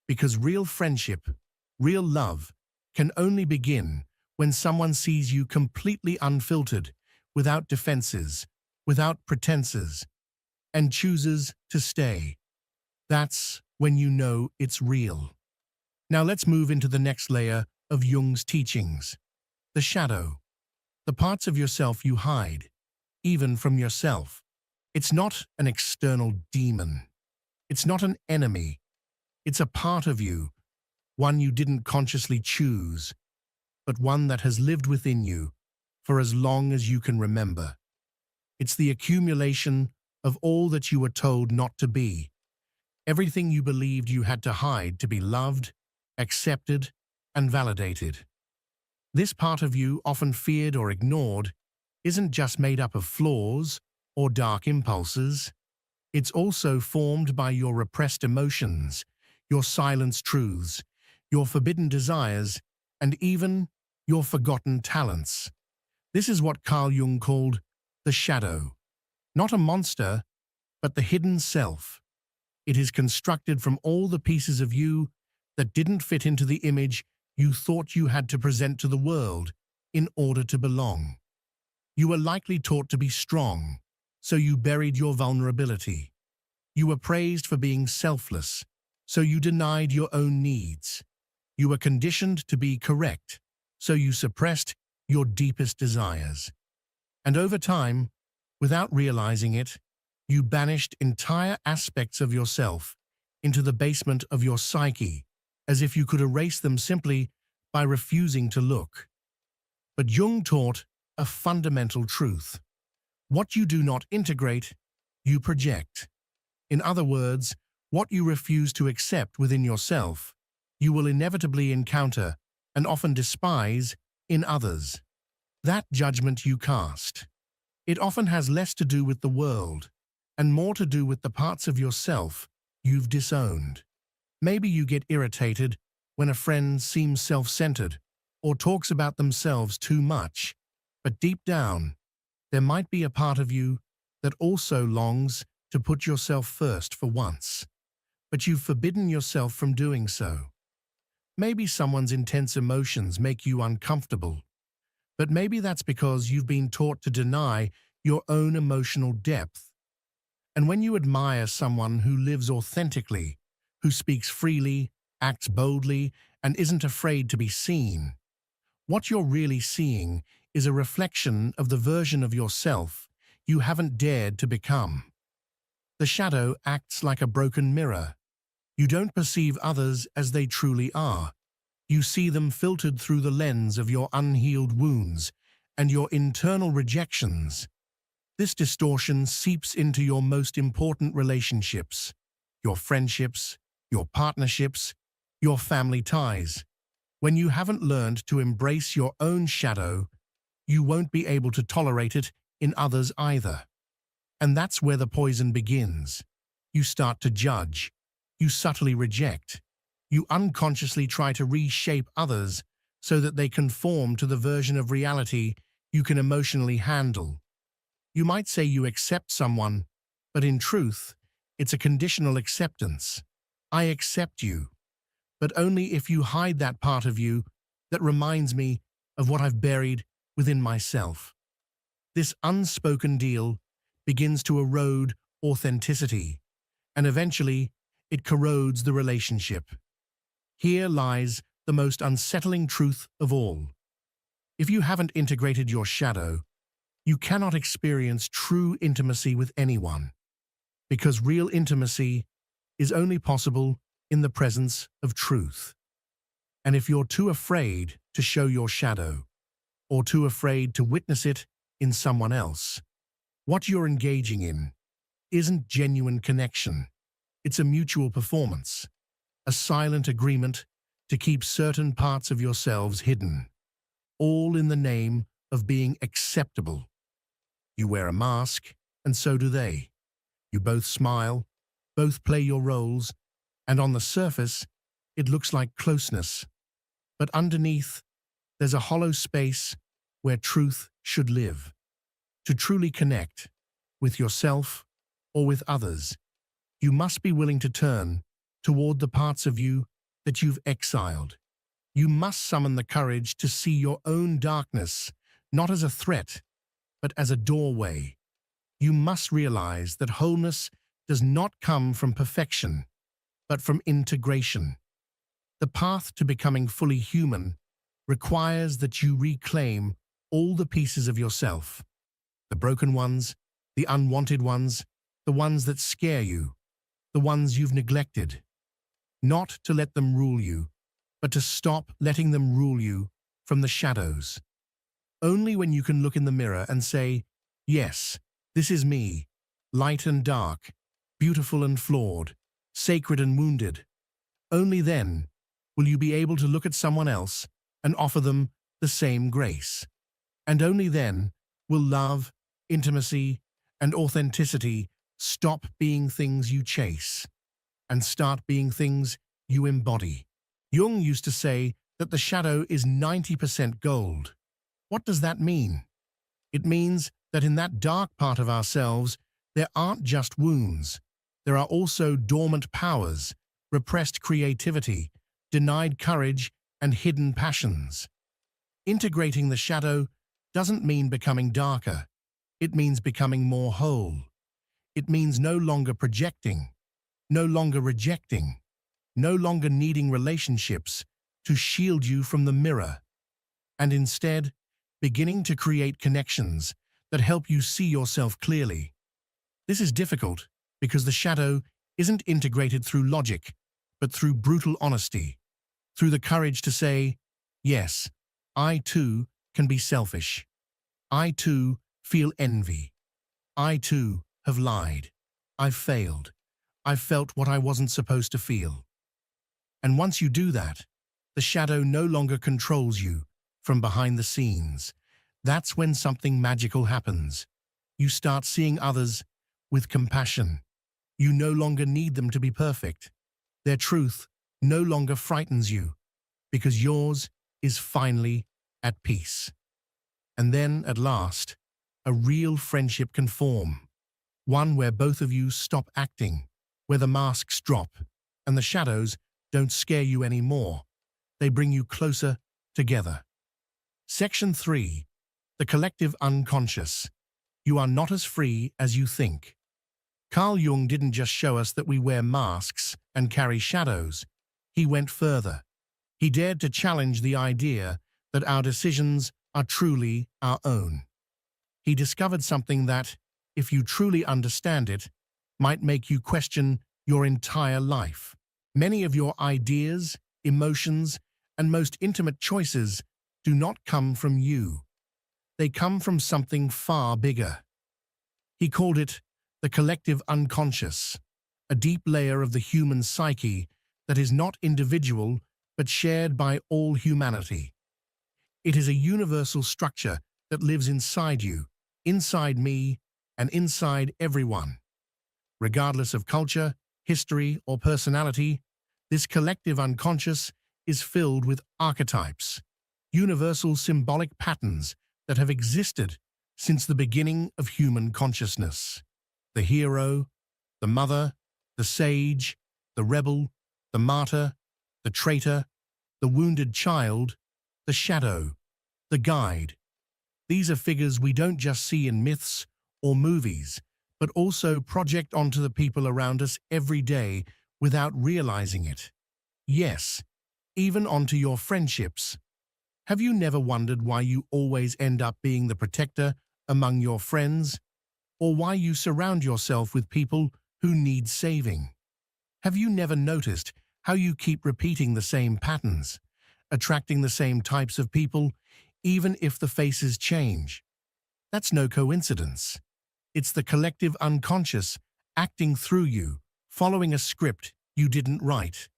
because real friendship, real love, can only begin when someone sees you completely unfiltered, without defenses, without pretenses, and chooses to stay. That's when you know it's real. Now let's move into the next layer of Jung's teachings, the shadow, the parts of yourself you hide, even from yourself. It's not an external demon. It's not an enemy. It's a part of you, one you didn't consciously choose, but one that has lived within you for as long as you can remember. It's the accumulation of all that you were told not to be, everything you believed you had to hide to be loved, accepted, and validated. This part of you, often feared or ignored, isn't just made up of flaws or dark impulses. It's also formed by your repressed emotions, your silenced truths, your forbidden desires, and even your forgotten talents. This is what Carl Jung called the shadow. Not a monster, but the hidden self. It is constructed from all the pieces of you that didn't fit into the image you thought you had to present to the world in order to belong. You were likely taught to be strong, so you buried your vulnerability. You were praised for being selfless, so you denied your own needs. You were conditioned to be correct, so you suppressed your deepest desires. And over time, without realizing it, you banished entire aspects of yourself into the basement of your psyche, as if you could erase them simply by refusing to look. But Jung taught a fundamental truth. What you do not integrate, you project. In other words, what you refuse to accept within yourself, you will inevitably encounter and often despise in others. That judgment you cast, it often has less to do with the world and more to do with the parts of yourself you've disowned. Maybe you get irritated when a friend seems self-centered or talks about themselves too much, but deep down, there might be a part of you that also longs to put yourself first for once, but you've forbidden yourself from doing so. Maybe someone's intense emotions make you uncomfortable, but maybe that's because you've been taught to deny your own emotional depth. And when you admire someone who lives authentically, who speaks freely, acts boldly, and isn't afraid to be seen, what you're really seeing is a reflection of the version of yourself you haven't dared to become. The shadow acts like a broken mirror. You don't perceive others as they truly are. You see them filtered through the lens of your unhealed wounds and your internal rejections. This distortion seeps into your most important relationships, your friendships, your partnerships, your family ties. When you haven't learned to embrace your own shadow, you won't be able to tolerate it in others either. And that's where the poison begins. You start to judge. You subtly reject. You unconsciously try to reshape others so that they conform to the version of reality you can emotionally handle. You might say you accept someone, but in truth, it's a conditional acceptance. I accept you, but only if you hide that part of you that reminds me of what I've buried within myself. This unspoken deal begins to erode authenticity, and eventually it corrodes the relationship. Here lies the most unsettling truth of all. If you haven't integrated your shadow, You cannot experience true intimacy with anyone, because real intimacy is only possible in the presence of truth. And if you're too afraid to show your shadow, or too afraid to witness it in someone else, what you're engaging in isn't genuine connection. It's a mutual performance, a silent agreement to keep certain parts of yourselves hidden, all in the name of being acceptable. You wear a mask, and so do they. You both smile, both play your roles, and on the surface, it looks like closeness. But underneath, there's a hollow space where truth should live. To truly connect with yourself or with others, you must be willing to turn toward the parts of you that you've exiled. You must summon the courage to see your own darkness, not as a threat, but as a doorway. You must realize that wholeness does not come from perfection, but from integration. The path to becoming fully human requires that you reclaim all the pieces of yourself, the broken ones, the unwanted ones, the ones that scare you, the ones you've neglected. Not to let them rule you, but to stop letting them rule you from the shadows. Only when you can look in the mirror and say, yes, this is me, light and dark, beautiful and flawed, sacred and wounded. Only then will you be able to look at someone else and offer them the same grace. And only then will love, intimacy, and authenticity stop being things you chase and start being things you embody. Jung used to say that the shadow is 90% gold. What does that mean? It means that in that dark part of ourselves, there aren't just wounds. There are also dormant powers, repressed creativity, denied courage, and hidden passions. Integrating the shadow doesn't mean becoming darker. It means becoming more whole. It means no longer projecting, no longer rejecting, no longer needing relationships to shield you from the mirror, and instead beginning to create connections that help you see yourself clearly. This is difficult because the shadow isn't integrated through logic, but through brutal honesty, through the courage to say, yes, I too can be selfish. I too feel envy. I too have lied. I've failed. I've felt what I wasn't supposed to feel. And once you do that, the shadow no longer controls you from behind the scenes. That's when something magical happens. You start seeing others with compassion. You no longer need them to be perfect. Their truth no longer frightens you because yours is finally at peace. And then, at last, a real friendship can form. One where both of you stop acting, where the masks drop and the shadows don't scare you anymore. They bring you closer together. Section 3. The collective unconscious. You are not as free as you think. Carl Jung didn't just show us that we wear masks and carry shadows. He went further. He dared to challenge the idea that our decisions are truly our own. He discovered something that, if you truly understand it, might make you question your entire life. Many of your ideas, emotions, and most intimate choices do not come from you. They come from something far bigger. He called it the collective unconscious, a deep layer of the human psyche that is not individual but shared by all humanity. It is a universal structure that lives inside you, inside me, and inside everyone. Regardless of culture, history, or personality, this collective unconscious is filled with archetypes, universal symbolic patterns that have existed since the beginning of human consciousness. The hero, the mother, the sage, the rebel, the martyr, the traitor, the wounded child, the shadow, the guide. These are figures we don't just see in myths or movies, but also project onto the people around us every day without realizing it. Yes, even onto your friendships. Have you never wondered why you always end up being the protector among your friends, or why you surround yourself with people who need saving. Have you never noticed how you keep repeating the same patterns, attracting the same types of people, even if the faces change? That's no coincidence. It's the collective unconscious acting through you, following a script you didn't write,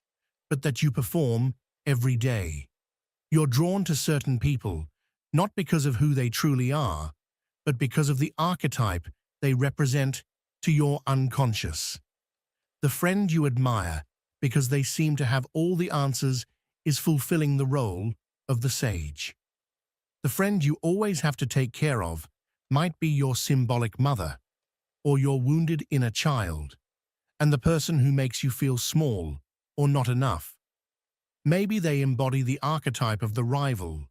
but that you perform every day. You're drawn to certain people, not because of who they truly are, but because of the archetype they represent to your unconscious. The friend you admire because they seem to have all the answers is fulfilling the role of the sage. The friend you always have to take care of might be your symbolic mother or your wounded inner child, and the person who makes you feel small or not enough. Maybe they embody the archetype of the rival,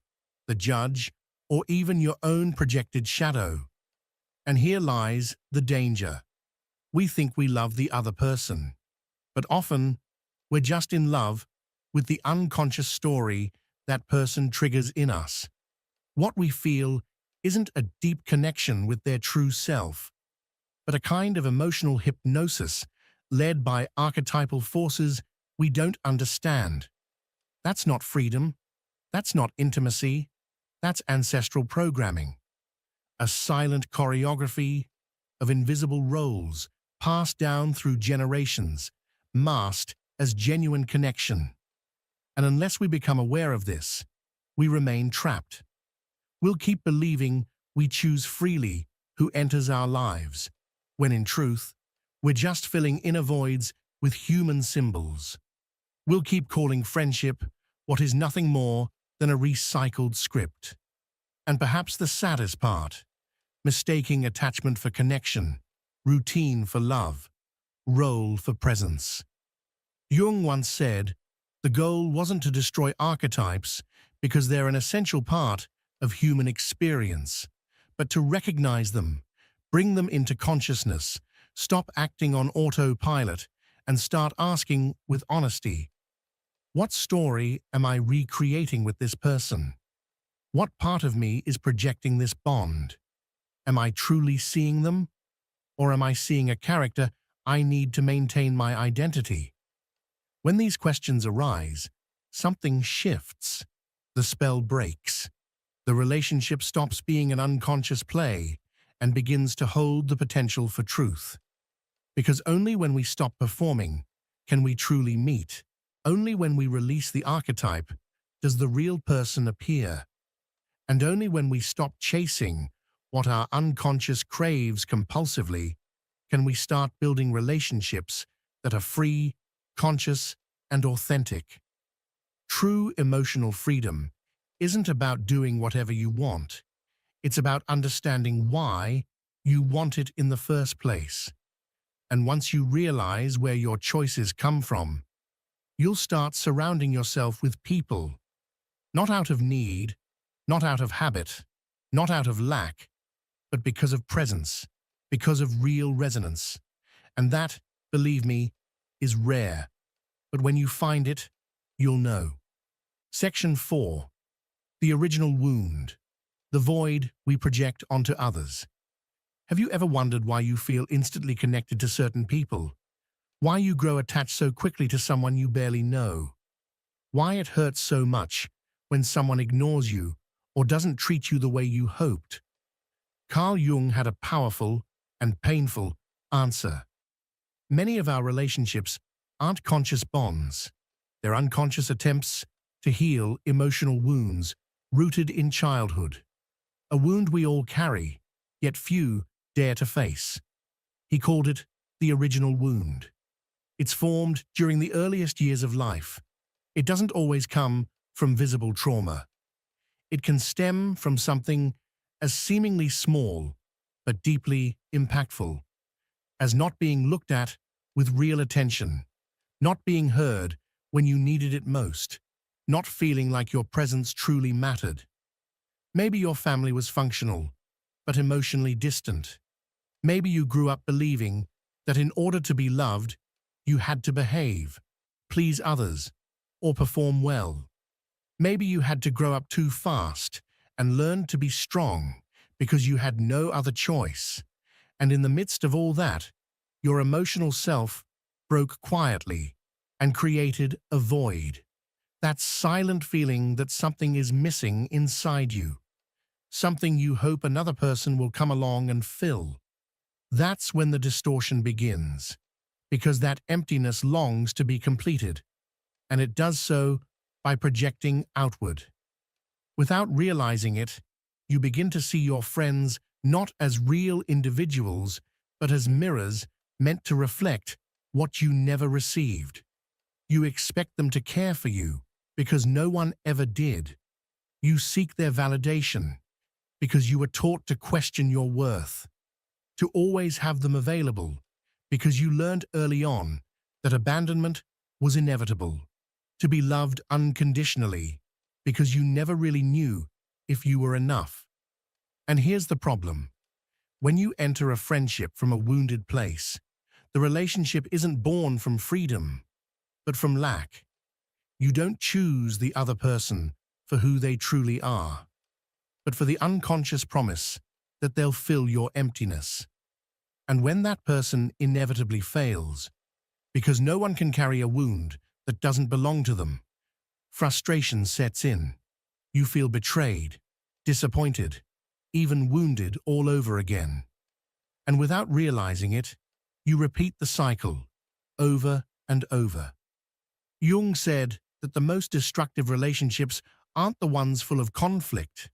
the judge, or even your own projected shadow. And here lies the danger. We think we love the other person, but often we're just in love with the unconscious story that person triggers in us. What we feel isn't a deep connection with their true self, but a kind of emotional hypnosis led by archetypal forces we don't understand. That's not freedom. That's not intimacy. That's ancestral programming. A silent choreography of invisible roles passed down through generations, masked as genuine connection. And unless we become aware of this, we remain trapped. We'll keep believing we choose freely who enters our lives, when in truth, we're just filling inner voids with human symbols. We'll keep calling friendship what is nothing more than a recycled script. And perhaps the saddest part, mistaking attachment for connection, routine for love, role for presence. Jung once said, the goal wasn't to destroy archetypes because they're an essential part of human experience, but to recognize them, bring them into consciousness, stop acting on autopilot, and start asking with honesty, what story am I recreating with this person? What part of me is projecting this bond? Am I truly seeing them? Or am I seeing a character I need to maintain my identity? When these questions arise, something shifts. The spell breaks. The relationship stops being an unconscious play and begins to hold the potential for truth. Because only when we stop performing can we truly meet. Only when we release the archetype does the real person appear. And only when we stop chasing what our unconscious craves compulsively can we start building relationships that are free, conscious, and authentic. True emotional freedom isn't about doing whatever you want. It's about understanding why you want it in the first place. And once you realize where your choices come from, you'll start surrounding yourself with people, not out of need, not out of habit, not out of lack, but because of presence, because of real resonance. And that, believe me, is rare. But when you find it, you'll know. Section 4. The original wound. The void we project onto others. Have you ever wondered why you feel instantly connected to certain people? Why you grow attached so quickly to someone you barely know? Why it hurts so much when someone ignores you or doesn't treat you the way you hoped? Carl Jung had a powerful and painful answer. Many of our relationships aren't conscious bonds. They're unconscious attempts to heal emotional wounds rooted in childhood. A wound we all carry, yet few dare to face. He called it the original wound. It's formed during the earliest years of life. It doesn't always come from visible trauma. It can stem from something as seemingly small but deeply impactful as not being looked at with real attention, not being heard when you needed it most, not feeling like your presence truly mattered. Maybe your family was functional, but emotionally distant. Maybe you grew up believing that in order to be loved, you had to behave, please others, or perform well. Maybe you had to grow up too fast and learn to be strong because you had no other choice. And in the midst of all that, your emotional self broke quietly and created a void. That silent feeling that something is missing inside you. Something you hope another person will come along and fill. That's when the distortion begins, because that emptiness longs to be completed, and it does so by projecting outward. Without realizing it, you begin to see your friends not as real individuals, but as mirrors meant to reflect what you never received. You expect them to care for you because no one ever did. You seek their validation because you were taught to question your worth, to always have them available because you learned early on that abandonment was inevitable, to be loved unconditionally because you never really knew if you were enough. And here's the problem. When you enter a friendship from a wounded place, the relationship isn't born from freedom, but from lack. You don't choose the other person for who they truly are, but for the unconscious promise that they'll fill your emptiness. And when that person inevitably fails, because no one can carry a wound that doesn't belong to them, frustration sets in. You feel betrayed, disappointed, even wounded all over again. And without realizing it, you repeat the cycle over and over. Jung said that the most destructive relationships aren't the ones full of conflict,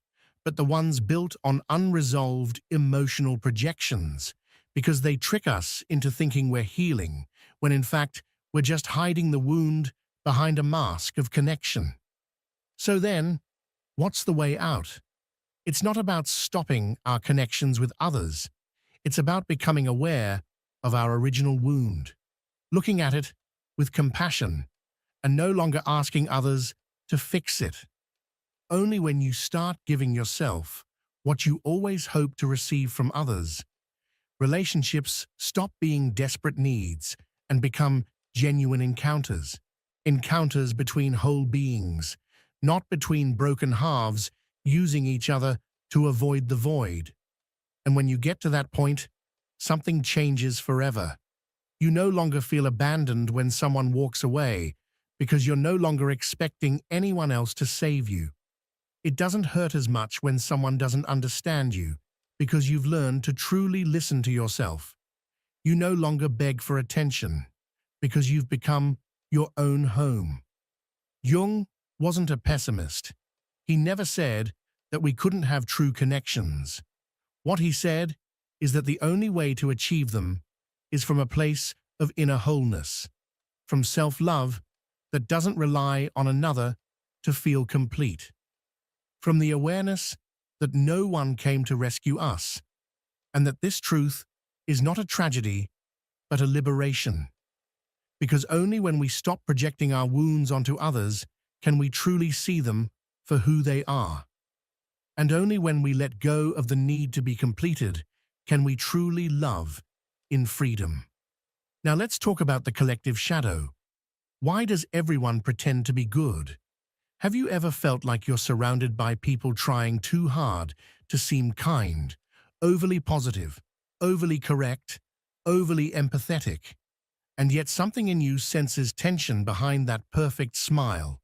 but the ones built on unresolved emotional projections, because they trick us into thinking we're healing, when in fact we're just hiding the wound behind a mask of connection. So then, what's the way out? It's not about stopping our connections with others. It's about becoming aware of our original wound, looking at it with compassion, and no longer asking others to fix it. Only when you start giving yourself what you always hope to receive from others, relationships stop being desperate needs and become genuine encounters. Encounters between whole beings, not between broken halves using each other to avoid the void. And when you get to that point, something changes forever. You no longer feel abandoned when someone walks away because you're no longer expecting anyone else to save you. It doesn't hurt as much when someone doesn't understand you because you've learned to truly listen to yourself. You no longer beg for attention because you've become your own home. Jung wasn't a pessimist. He never said that we couldn't have true connections. What he said is that the only way to achieve them is from a place of inner wholeness, from self-love that doesn't rely on another to feel complete, from the awareness that no one came to rescue us, and that this truth is not a tragedy, but a liberation. Because only when we stop projecting our wounds onto others can we truly see them for who they are. And only when we let go of the need to be completed can we truly love in freedom. Now let's talk about the collective shadow. Why does everyone pretend to be good? Have you ever felt like you're surrounded by people trying too hard to seem kind, overly positive, overly correct, overly empathetic, and yet something in you senses tension behind that perfect smile?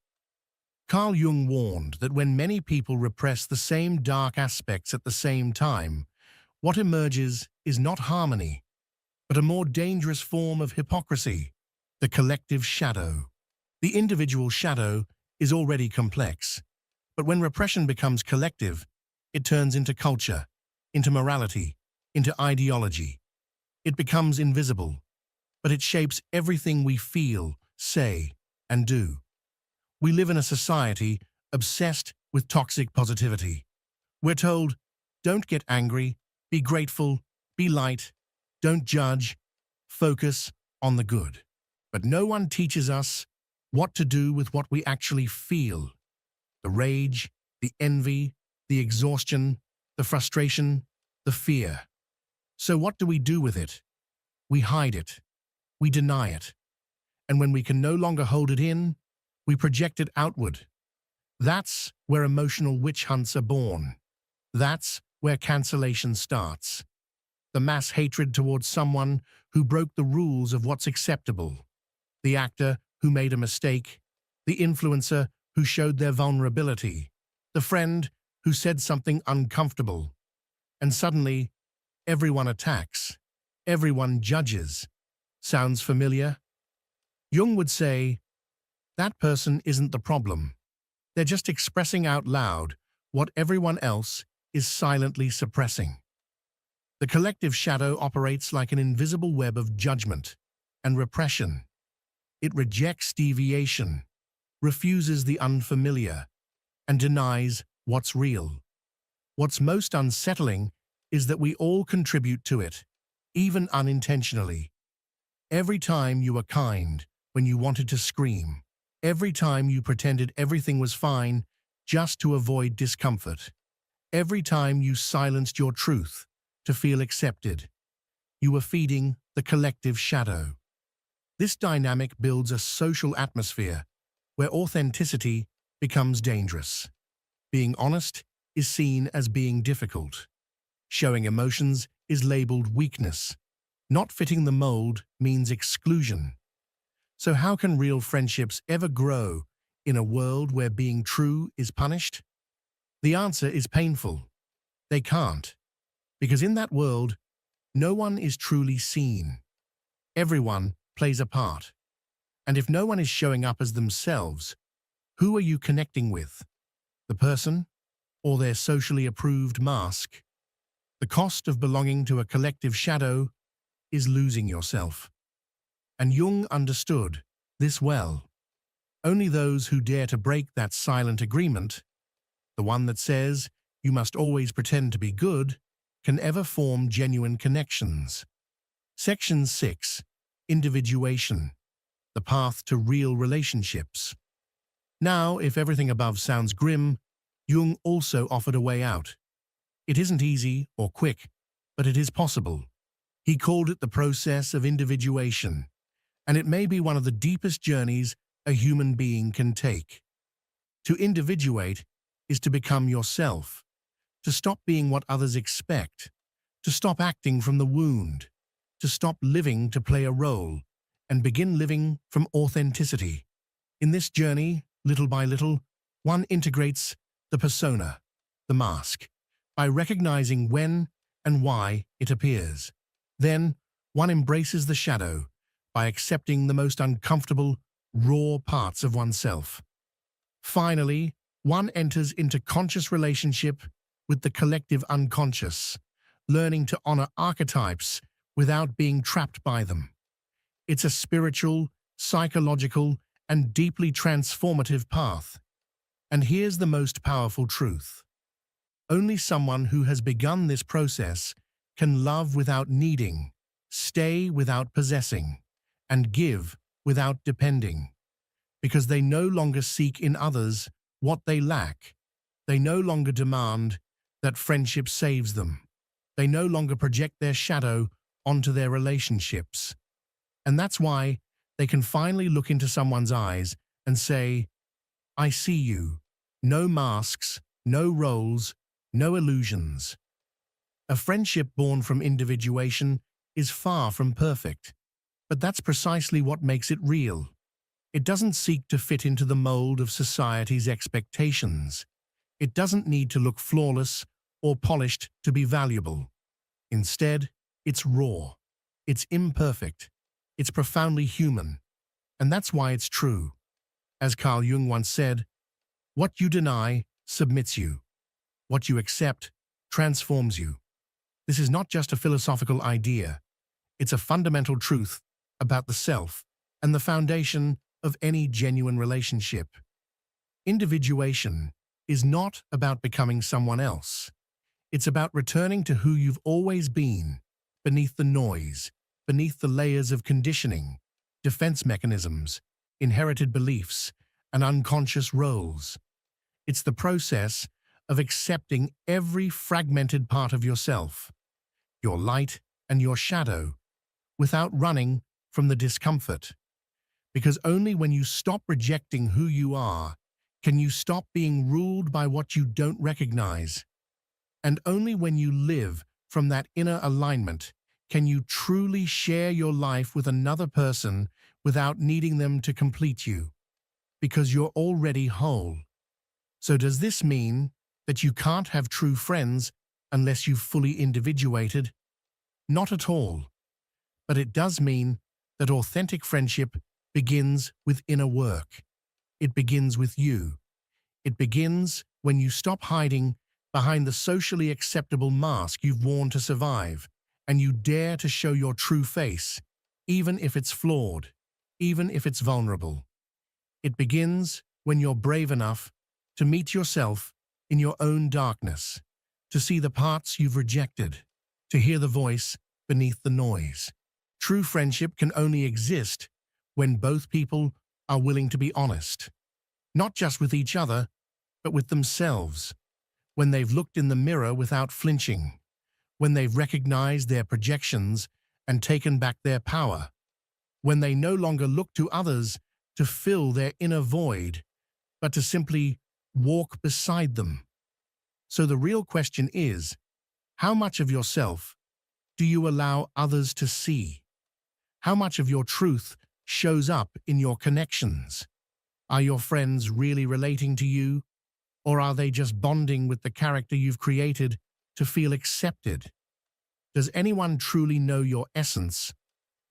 Carl Jung warned that when many people repress the same dark aspects at the same time, what emerges is not harmony, but a more dangerous form of hypocrisy, the collective shadow. The individual shadow is already complex, but when repression becomes collective, it turns into culture, into morality, into ideology. It becomes invisible, but it shapes everything we feel, say, and do. We live in a society obsessed with toxic positivity. We're told, don't get angry, be grateful, be light, don't judge, focus on the good. But no one teaches us what to do with what we actually feel. The rage, the envy, the exhaustion, the frustration, the fear. So what do we do with it? We hide it. We deny it. And when we can no longer hold it in, we project it outward. That's where emotional witch hunts are born. That's where cancellation starts. The mass hatred towards someone who broke the rules of what's acceptable. The actor who made a mistake. The influencer who showed their vulnerability. The friend who said something uncomfortable. And suddenly, everyone attacks. Everyone judges. Sounds familiar? Jung would say, that person isn't the problem. They're just expressing out loud what everyone else is silently suppressing. The collective shadow operates like an invisible web of judgment and repression. It rejects deviation, refuses the unfamiliar, and denies what's real. What's most unsettling is that we all contribute to it, even unintentionally. Every time you were kind when you wanted to scream. Every time you pretended everything was fine just to avoid discomfort. Every time you silenced your truth to feel accepted. You were feeding the collective shadow. This dynamic builds a social atmosphere where authenticity becomes dangerous. Being honest is seen as being difficult. Showing emotions is labeled weakness. Not fitting the mold means exclusion. So how can real friendships ever grow in a world where being true is punished? The answer is painful. They can't. Because in that world, no one is truly seen. Everyone plays a part. And if no one is showing up as themselves, who are you connecting with? The person or their socially approved mask? The cost of belonging to a collective shadow is losing yourself. And Jung understood this well. Only those who dare to break that silent agreement, the one that says you must always pretend to be good, can ever form genuine connections. Section 6. Individuation. The path to real relationships. Now, if everything above sounds grim, Jung also offered a way out. It isn't easy or quick, but it is possible. He called it the process of individuation, and it may be one of the deepest journeys a human being can take. To individuate is to become yourself, to stop being what others expect, to stop acting from the wound, to stop living to play a role, and begin living from authenticity. In this journey, little by little, one integrates the persona, the mask, by recognizing when and why it appears. Then, one embraces the shadow by accepting the most uncomfortable, raw parts of oneself. Finally, one enters into conscious relationship with the collective unconscious, learning to honor archetypes without being trapped by them. It's a spiritual, psychological, and deeply transformative path. And here's the most powerful truth. Only someone who has begun this process can love without needing, stay without possessing, and give without depending. Because they no longer seek in others what they lack. They no longer demand that friendship saves them. They no longer project their shadow onto their relationships. And that's why they can finally look into someone's eyes and say, I see you. No masks, no roles, no illusions. A friendship born from individuation is far from perfect, but that's precisely what makes it real. It doesn't seek to fit into the mold of society's expectations. It doesn't need to look flawless or polished to be valuable. Instead, it's raw, it's imperfect, it's profoundly human, and that's why it's true. As Carl Jung once said, what you deny submits you. What you accept transforms you. This is not just a philosophical idea. It's a fundamental truth about the self and the foundation of any genuine relationship. Individuation is not about becoming someone else. It's about returning to who you've always been, beneath the noise, beneath the layers of conditioning, defense mechanisms, inherited beliefs, and unconscious roles. It's the process of accepting every fragmented part of yourself, your light and your shadow, without running from the discomfort. Because only when you stop rejecting who you are can you stop being ruled by what you don't recognize. And only when you live from that inner alignment can you truly share your life with another person without needing them to complete you, because you're already whole. So does this mean that you can't have true friends unless you've fully individuated? Not at all. But it does mean that authentic friendship begins with inner work. It begins with you. It begins when you stop hiding behind the socially acceptable mask you've worn to survive, and you dare to show your true face, even if it's flawed, even if it's vulnerable. It begins when you're brave enough to meet yourself in your own darkness, to see the parts you've rejected, to hear the voice beneath the noise. True friendship can only exist when both people are willing to be honest, not just with each other, but with themselves, when they've looked in the mirror without flinching, when they've recognized their projections and taken back their power, when they no longer look to others to fill their inner void, but to simply walk beside them. So the real question is, how much of yourself do you allow others to see? How much of your truth shows up in your connections? Are your friends really relating to you, or are they just bonding with the character you've created to feel accepted? Does anyone truly know your essence,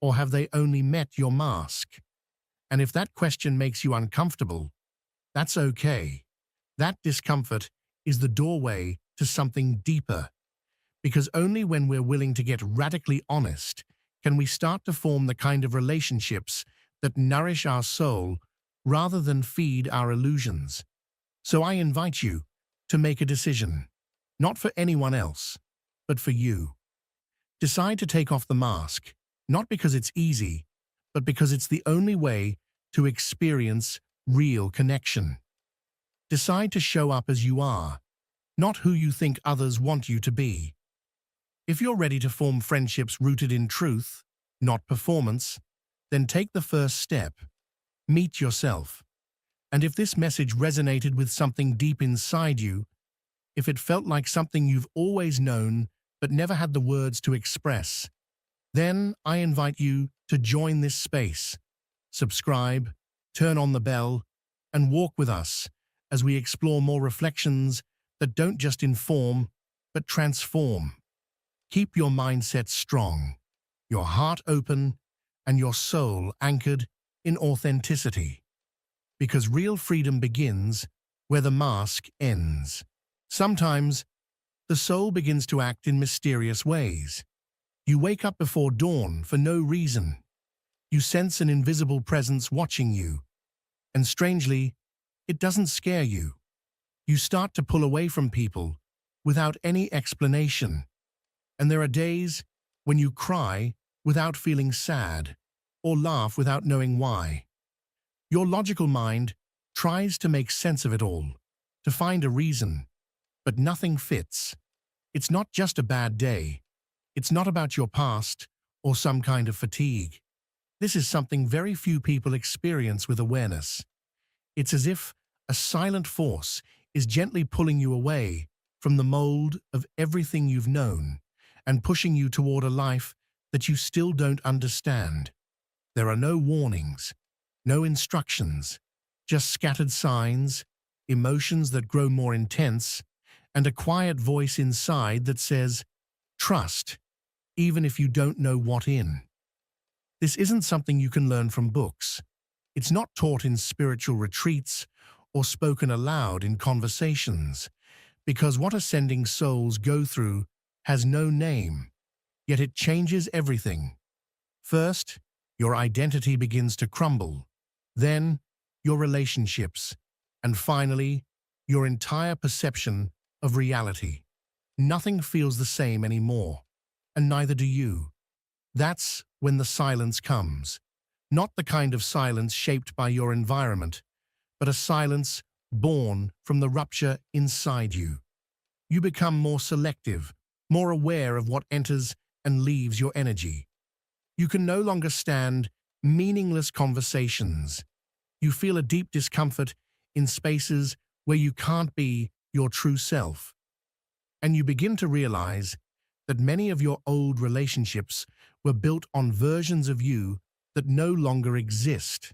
or have they only met your mask? And if that question makes you uncomfortable, that's okay. That discomfort is the doorway to something deeper, because only when we're willing to get radically honest can we start to form the kind of relationships that nourish our soul rather than feed our illusions. So I invite you to make a decision, not for anyone else, but for you. Decide to take off the mask, not because it's easy, but because it's the only way to experience real connection. Decide to show up as you are, not who you think others want you to be. If you're ready to form friendships rooted in truth, not performance, then take the first step. Meet yourself. And if this message resonated with something deep inside you, if it felt like something you've always known but never had the words to express, then I invite you to join this space. Subscribe, turn on the bell, and walk with us as we explore more reflections that don't just inform, but transform. Keep your mindset strong, your heart open, and your soul anchored in authenticity. Because real freedom begins where the mask ends. Sometimes, the soul begins to act in mysterious ways. You wake up before dawn for no reason. You sense an invisible presence watching you. And strangely, it doesn't scare you. You start to pull away from people without any explanation. And there are days when you cry without feeling sad, or laugh without knowing why. Your logical mind tries to make sense of it all, to find a reason, but nothing fits. It's not just a bad day. It's not about your past or some kind of fatigue. This is something very few people experience with awareness. It's as if a silent force is gently pulling you away from the mold of everything you've known and pushing you toward a life that you still don't understand. There are no warnings, no instructions, just scattered signs, emotions that grow more intense, and a quiet voice inside that says, trust, even if you don't know what in. This isn't something you can learn from books. It's not taught in spiritual retreats or spoken aloud in conversations, because what ascending souls go through has no name, yet it changes everything. First, your identity begins to crumble, then your relationships, and finally, your entire perception of reality. Nothing feels the same anymore, and neither do you. That's when the silence comes. Not the kind of silence shaped by your environment, but a silence born from the rupture inside you. You become more selective, more aware of what enters and leaves your energy. You can no longer stand meaningless conversations. You feel a deep discomfort in spaces where you can't be your true self. And you begin to realize that many of your old relationships were built on versions of you that no longer exist.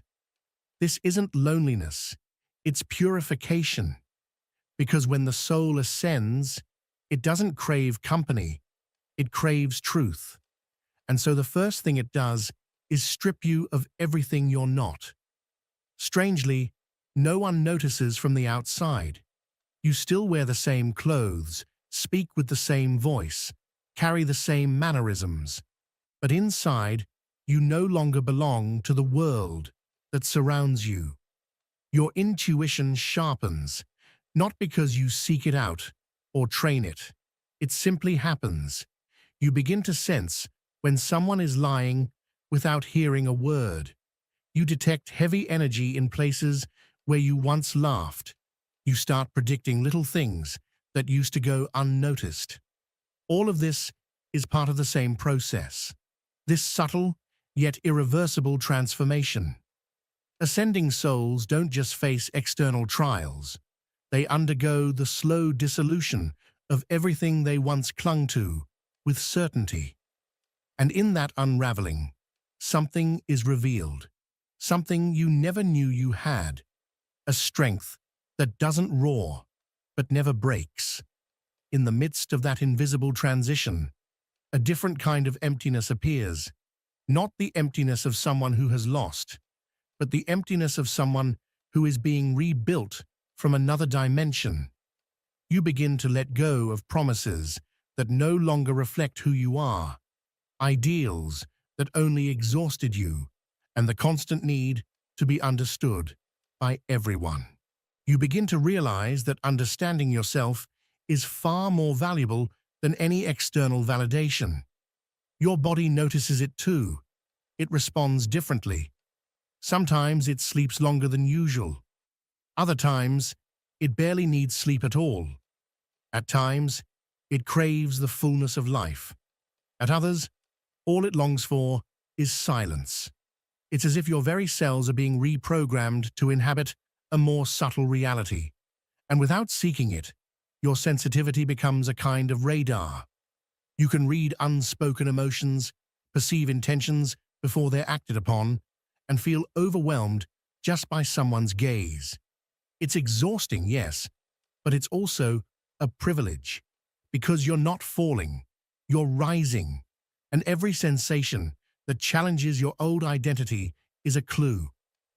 This isn't loneliness, it's purification. Because when the soul ascends, it doesn't crave company, it craves truth. And so the first thing it does is strip you of everything you're not. Strangely, no one notices from the outside. You still wear the same clothes, speak with the same voice, carry the same mannerisms. But inside, you no longer belong to the world that surrounds you. Your intuition sharpens, not because you seek it out or train it. It simply happens. You begin to sense when someone is lying without hearing a word. You detect heavy energy in places where you once laughed. You start predicting little things that used to go unnoticed. All of this is part of the same process. This subtle, yet irreversible transformation. Ascending souls don't just face external trials. They undergo the slow dissolution of everything they once clung to with certainty. And in that unraveling, something is revealed. Something you never knew you had. A strength that doesn't roar, but never breaks. In the midst of that invisible transition, a different kind of emptiness appears. Not the emptiness of someone who has lost, but the emptiness of someone who is being rebuilt from another dimension. You begin to let go of promises that no longer reflect who you are, ideals that only exhausted you, and the constant need to be understood by everyone. You begin to realize that understanding yourself is far more valuable than any external validation. Your body notices it too. It responds differently. Sometimes it sleeps longer than usual. Other times, it barely needs sleep at all. At times, it craves the fullness of life. At others, all it longs for is silence. It's as if your very cells are being reprogrammed to inhabit a more subtle reality. And without seeking it, your sensitivity becomes a kind of radar. You can read unspoken emotions, perceive intentions before they're acted upon, and feel overwhelmed just by someone's gaze. It's exhausting, yes, but it's also a privilege, because you're not falling, you're rising, and every sensation that challenges your old identity is a clue,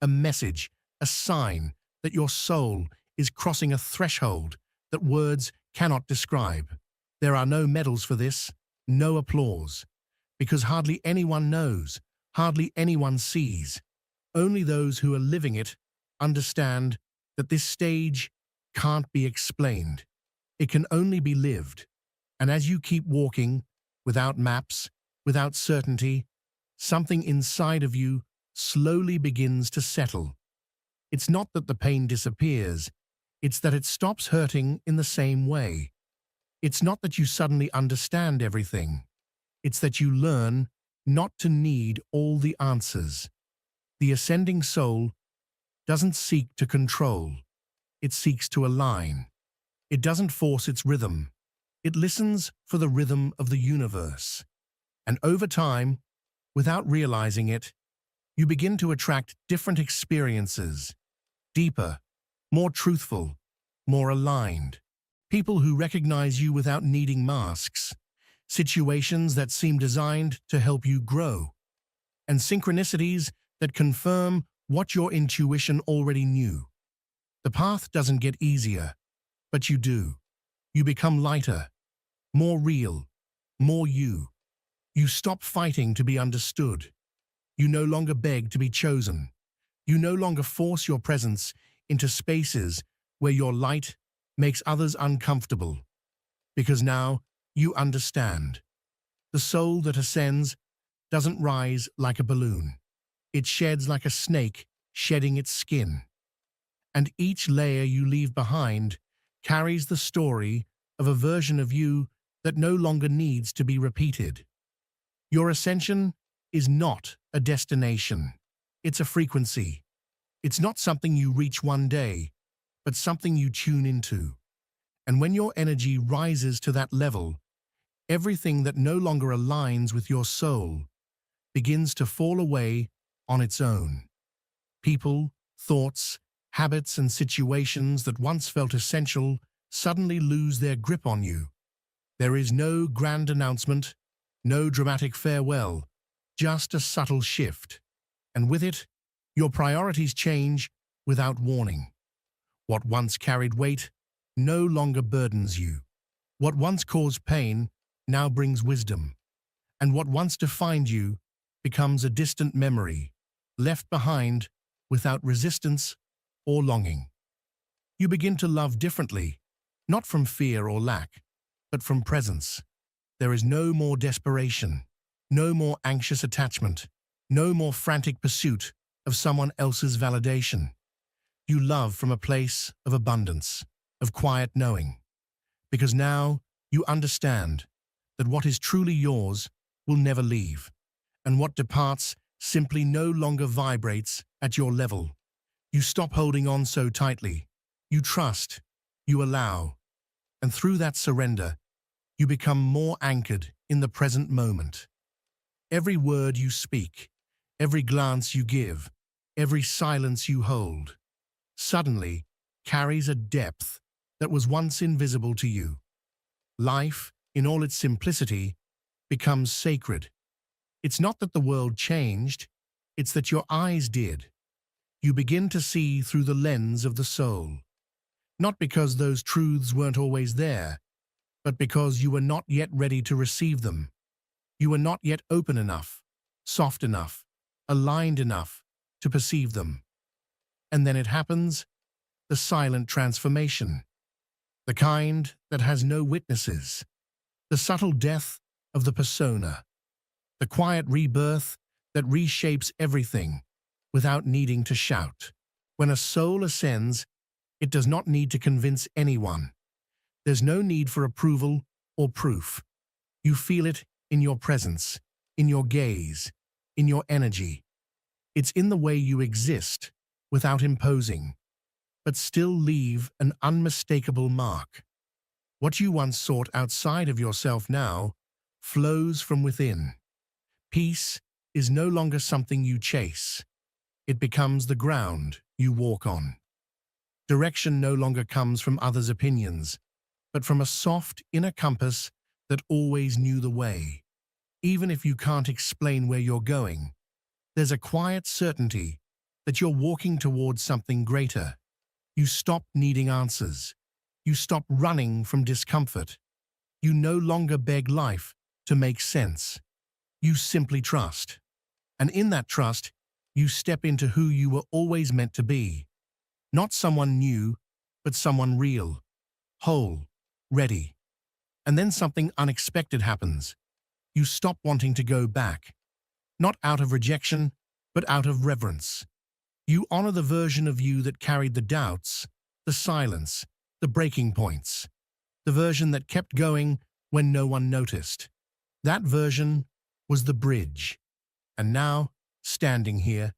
a message, a sign that your soul is crossing a threshold that words cannot describe. There are no medals for this, no applause, because hardly anyone knows, hardly anyone sees. Only those who are living it understand that this stage can't be explained. It can only be lived. And as you keep walking, without maps, without certainty, something inside of you slowly begins to settle. It's not that the pain disappears, it's that it stops hurting in the same way. It's not that you suddenly understand everything. It's that you learn not to need all the answers. The ascending soul doesn't seek to control. It seeks to align. It doesn't force its rhythm. It listens for the rhythm of the universe. And over time, without realizing it, you begin to attract different experiences, deeper, more truthful, more aligned. People who recognize you without needing masks, situations that seem designed to help you grow, and synchronicities that confirm what your intuition already knew. The path doesn't get easier, but you do. You become lighter, more real, more you. You stop fighting to be understood. You no longer beg to be chosen. You no longer force your presence into spaces where your light makes others uncomfortable. Because now you understand. The soul that ascends doesn't rise like a balloon. It sheds like a snake shedding its skin. And each layer you leave behind carries the story of a version of you that no longer needs to be repeated. Your ascension is not a destination. It's a frequency. It's not something you reach one day, but something you tune into. And when your energy rises to that level, everything that no longer aligns with your soul begins to fall away on its own. People, thoughts, habits, and situations that once felt essential suddenly lose their grip on you. There is no grand announcement, no dramatic farewell, just a subtle shift. And with it, your priorities change without warning. What once carried weight no longer burdens you. What once caused pain now brings wisdom. And what once defined you becomes a distant memory, left behind without resistance or longing. You begin to love differently, not from fear or lack, but from presence. There is no more desperation, no more anxious attachment, no more frantic pursuit of someone else's validation. You love from a place of abundance, of quiet knowing, because now you understand that what is truly yours will never leave, and what departs simply no longer vibrates at your level. You stop holding on so tightly. You trust, you allow, and through that surrender, you become more anchored in the present moment. Every word you speak, every glance you give, every silence you hold, suddenly carries a depth that was once invisible to you. Life, in all its simplicity, becomes sacred. It's not that the world changed, it's that your eyes did. You begin to see through the lens of the soul. Not because those truths weren't always there, but because you were not yet ready to receive them. You were not yet open enough, soft enough, aligned enough to perceive them. And then it happens, the silent transformation, the kind that has no witnesses, the subtle death of the persona, the quiet rebirth that reshapes everything without needing to shout. When a soul ascends, it does not need to convince anyone. There's no need for approval or proof. You feel it in your presence, in your gaze, in your energy. It's in the way you exist, without imposing, but still leave an unmistakable mark. What you once sought outside of yourself now flows from within. Peace is no longer something you chase. It becomes the ground you walk on. Direction no longer comes from others' opinions, but from a soft inner compass that always knew the way. Even if you can't explain where you're going, there's a quiet certainty that you're walking towards something greater. You stop needing answers. You stop running from discomfort. You no longer beg life to make sense. You simply trust. And in that trust, you step into who you were always meant to be. Not someone new, but someone real, whole, ready. And then something unexpected happens. You stop wanting to go back. Not out of rejection, but out of reverence. You honor the version of you that carried the doubts, the silence, the breaking points. The version that kept going when no one noticed. That version was the bridge. And now, standing here,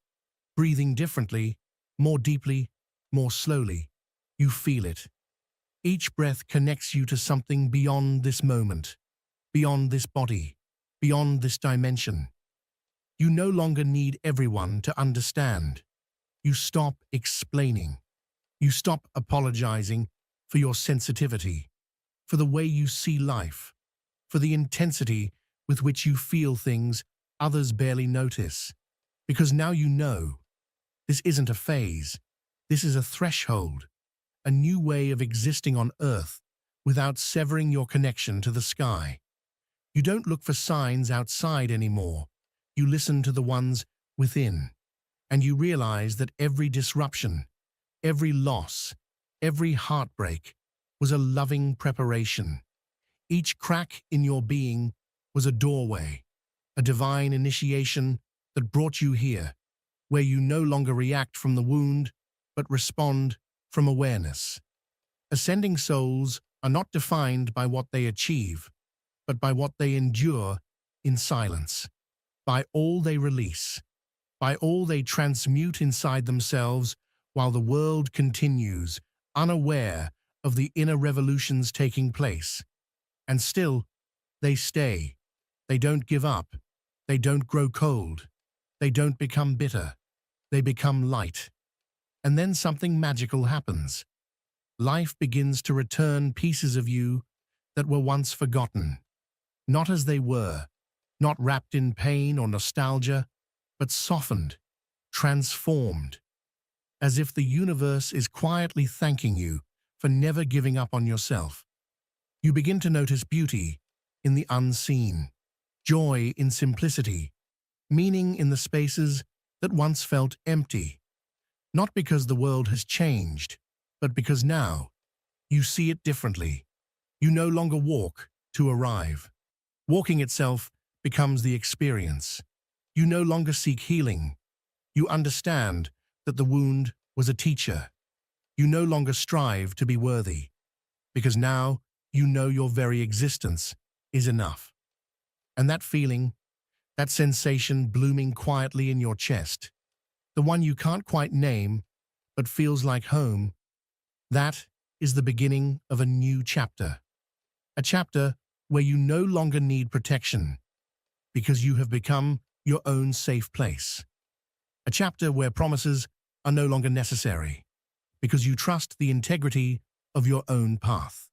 breathing differently, more deeply, more slowly, you feel it. Each breath connects you to something beyond this moment, beyond this body, beyond this dimension. You no longer need everyone to understand. You stop explaining. You stop apologizing for your sensitivity, for the way you see life, for the intensity with which you feel things others barely notice. Because now you know, this isn't a phase, this is a threshold, a new way of existing on Earth without severing your connection to the sky. You don't look for signs outside anymore. You listen to the ones within, and you realize that every disruption, every loss, every heartbreak was a loving preparation. Each crack in your being was a doorway, a divine initiation that brought you here, where you no longer react from the wound, but respond from awareness. Ascending souls are not defined by what they achieve, but by what they endure in silence, by all they release, by all they transmute inside themselves while the world continues, unaware of the inner revolutions taking place. And still, they stay. They don't give up. They don't grow cold. They don't become bitter. They become light. And then something magical happens. Life begins to return pieces of you that were once forgotten, not as they were, not wrapped in pain or nostalgia, but softened, transformed, as if the universe is quietly thanking you for never giving up on yourself. You begin to notice beauty in the unseen, joy in simplicity, meaning in the spaces that once felt empty, not because the world has changed, but because now you see it differently. You no longer walk to arrive. Walking itself becomes the experience. You no longer seek healing. You understand that the wound was a teacher. You no longer strive to be worthy, because now you know your very existence is enough. And that feeling, that sensation blooming quietly in your chest, the one you can't quite name but feels like home, that is the beginning of a new chapter. A chapter where you no longer need protection, because you have become your own safe place. A chapter where promises are no longer necessary, because you trust the integrity of your own path.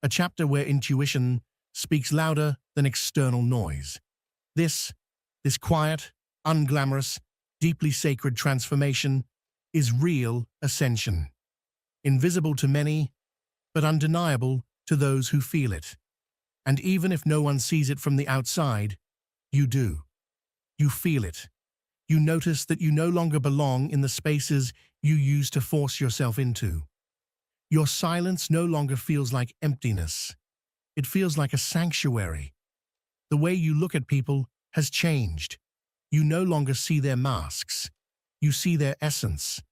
A chapter where intuition speaks louder than external noise. This quiet, unglamorous, deeply sacred transformation is real ascension. Invisible to many, but undeniable to those who feel it. And even if no one sees it from the outside, you do. You feel it. You notice that you no longer belong in the spaces you used to force yourself into. Your silence no longer feels like emptiness. It feels like a sanctuary. The way you look at people has changed. You no longer see their masks. You see their essence.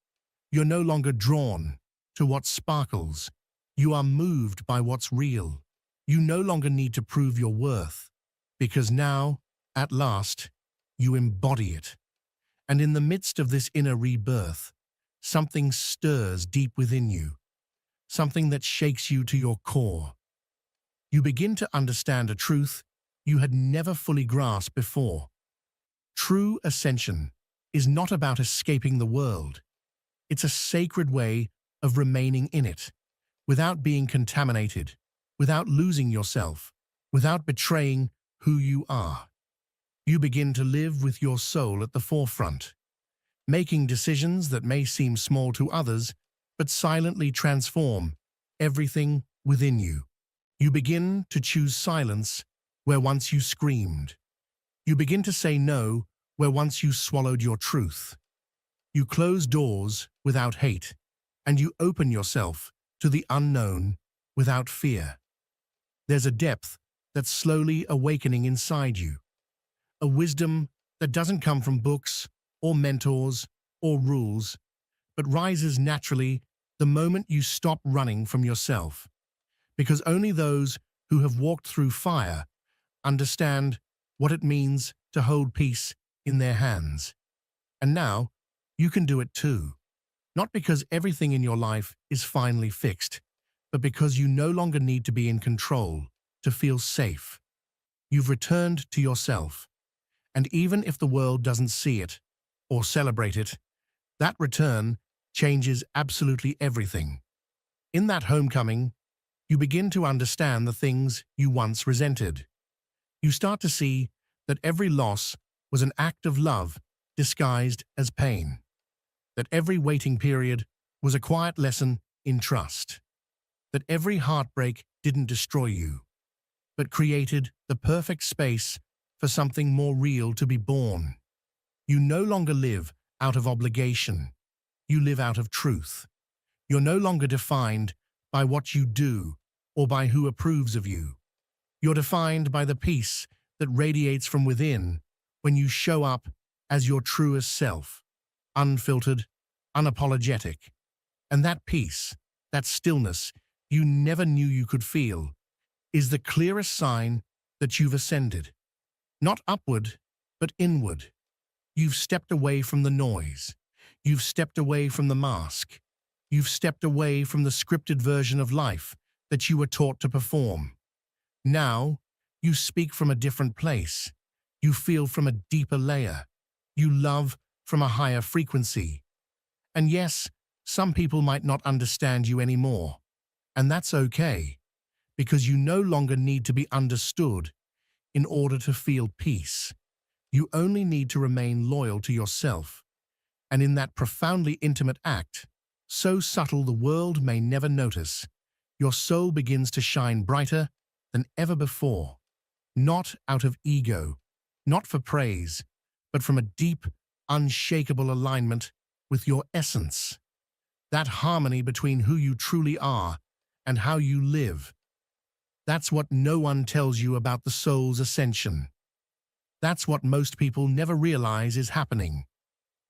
You're no longer drawn to what sparkles. You are moved by what's real. You no longer need to prove your worth, because now, at last, you embody it. And in the midst of this inner rebirth, something stirs deep within you, something that shakes you to your core. You begin to understand a truth you had never fully grasped before. True ascension is not about escaping the world. It's a sacred way of remaining in it, without being contaminated, without losing yourself, without betraying who you are. You begin to live with your soul at the forefront, making decisions that may seem small to others, but silently transform everything within you. You begin to choose silence where once you screamed. You begin to say no where once you swallowed your truth. You close doors without hate, and you open yourself to the unknown without fear. There's a depth that's slowly awakening inside you, a wisdom that doesn't come from books or mentors or rules, but rises naturally the moment you stop running from yourself. Because only those who have walked through fire understand what it means to hold peace in their hands. And now, you can do it too. Not because everything in your life is finally fixed, but because you no longer need to be in control to feel safe. You've returned to yourself. And even if the world doesn't see it or celebrate it, that return changes absolutely everything. In that homecoming, you begin to understand the things you once resented. You start to see that every loss was an act of love disguised as pain. That every waiting period was a quiet lesson in trust. That every heartbreak didn't destroy you, but created the perfect space for something more real to be born. You no longer live out of obligation. You live out of truth. You're no longer defined by what you do or by who approves of you. You're defined by the peace that radiates from within when you show up as your truest self, unfiltered, unapologetic. And that peace, that stillness you never knew you could feel, is the clearest sign that you've ascended. Not upward, but inward. You've stepped away from the noise. You've stepped away from the mask. You've stepped away from the scripted version of life that you were taught to perform. Now, you speak from a different place. You feel from a deeper layer. You love from a higher frequency. And yes, some people might not understand you anymore. And that's okay, because you no longer need to be understood in order to feel peace. You only need to remain loyal to yourself. And in that profoundly intimate act, so subtle the world may never notice, your soul begins to shine brighter than ever before. Not out of ego, not for praise, but from a deep, unshakable alignment with your essence. That harmony between who you truly are and how you live. That's what no one tells you about the soul's ascension. That's what most people never realize is happening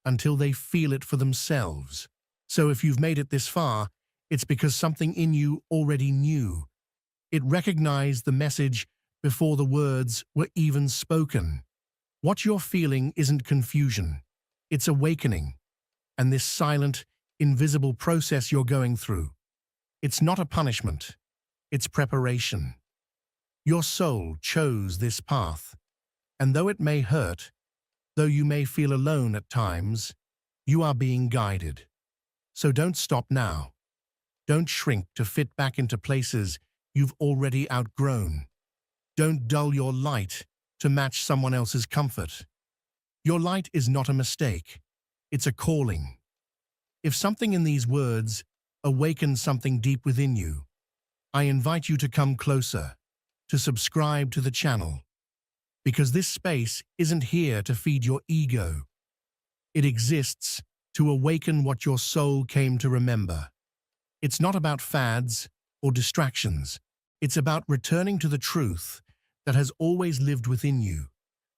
until they feel it for themselves. So if you've made it this far, it's because something in you already knew. It recognized the message before the words were even spoken. What you're feeling isn't confusion, it's awakening. And this silent, invisible process you're going through, it's not a punishment, it's preparation. Your soul chose this path, and though it may hurt, though you may feel alone at times, you are being guided. So don't stop now. Don't shrink to fit back into places you've already outgrown. Don't dull your light to match someone else's comfort. Your light is not a mistake. It's a calling. If something in these words awakens something deep within you, I invite you to come closer, to subscribe to the channel, because this space isn't here to feed your ego. It exists to awaken what your soul came to remember. It's not about fads or distractions. It's about returning to the truth that has always lived within you,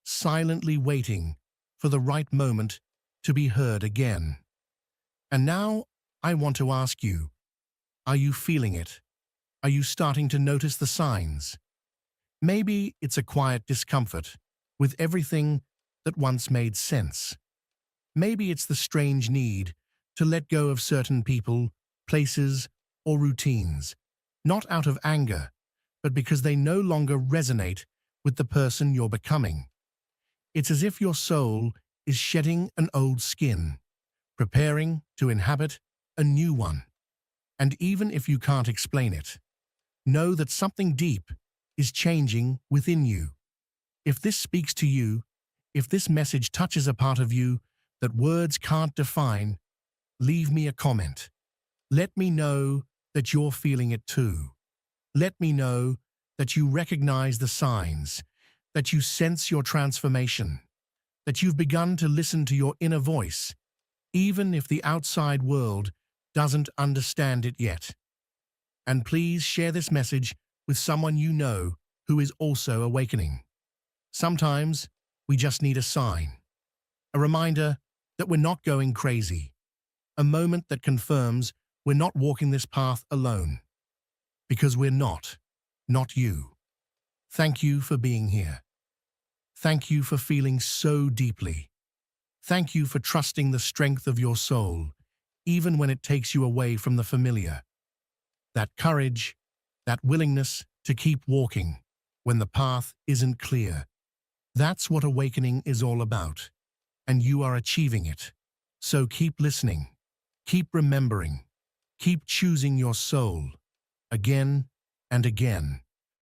silently waiting for the right moment to be heard again. And now I want to ask you, are you feeling it? Are you starting to notice the signs? Maybe it's a quiet discomfort with everything that once made sense. Maybe it's the strange need to let go of certain people, places, or routines, not out of anger, but because they no longer resonate with the person you're becoming. It's as if your soul is shedding an old skin, preparing to inhabit a new one. And even if you can't explain it, know that something deep is changing within you. If this speaks to you, if this message touches a part of you that words can't define, leave me a comment. Let me know that you're feeling it too. Let me know that you recognize the signs, that you sense your transformation, that you've begun to listen to your inner voice, even if the outside world doesn't understand it yet. And please share this message with someone you know who is also awakening. Sometimes we just need a sign, a reminder that we're not going crazy, a moment that confirms we're not walking this path alone. Because we're not you. Thank you for being here. Thank you for feeling so deeply. Thank you for trusting the strength of your soul, even when it takes you away from the familiar. That courage, that willingness to keep walking when the path isn't clear. That's what awakening is all about, and you are achieving it. So keep listening, keep remembering, keep choosing your soul, again and again.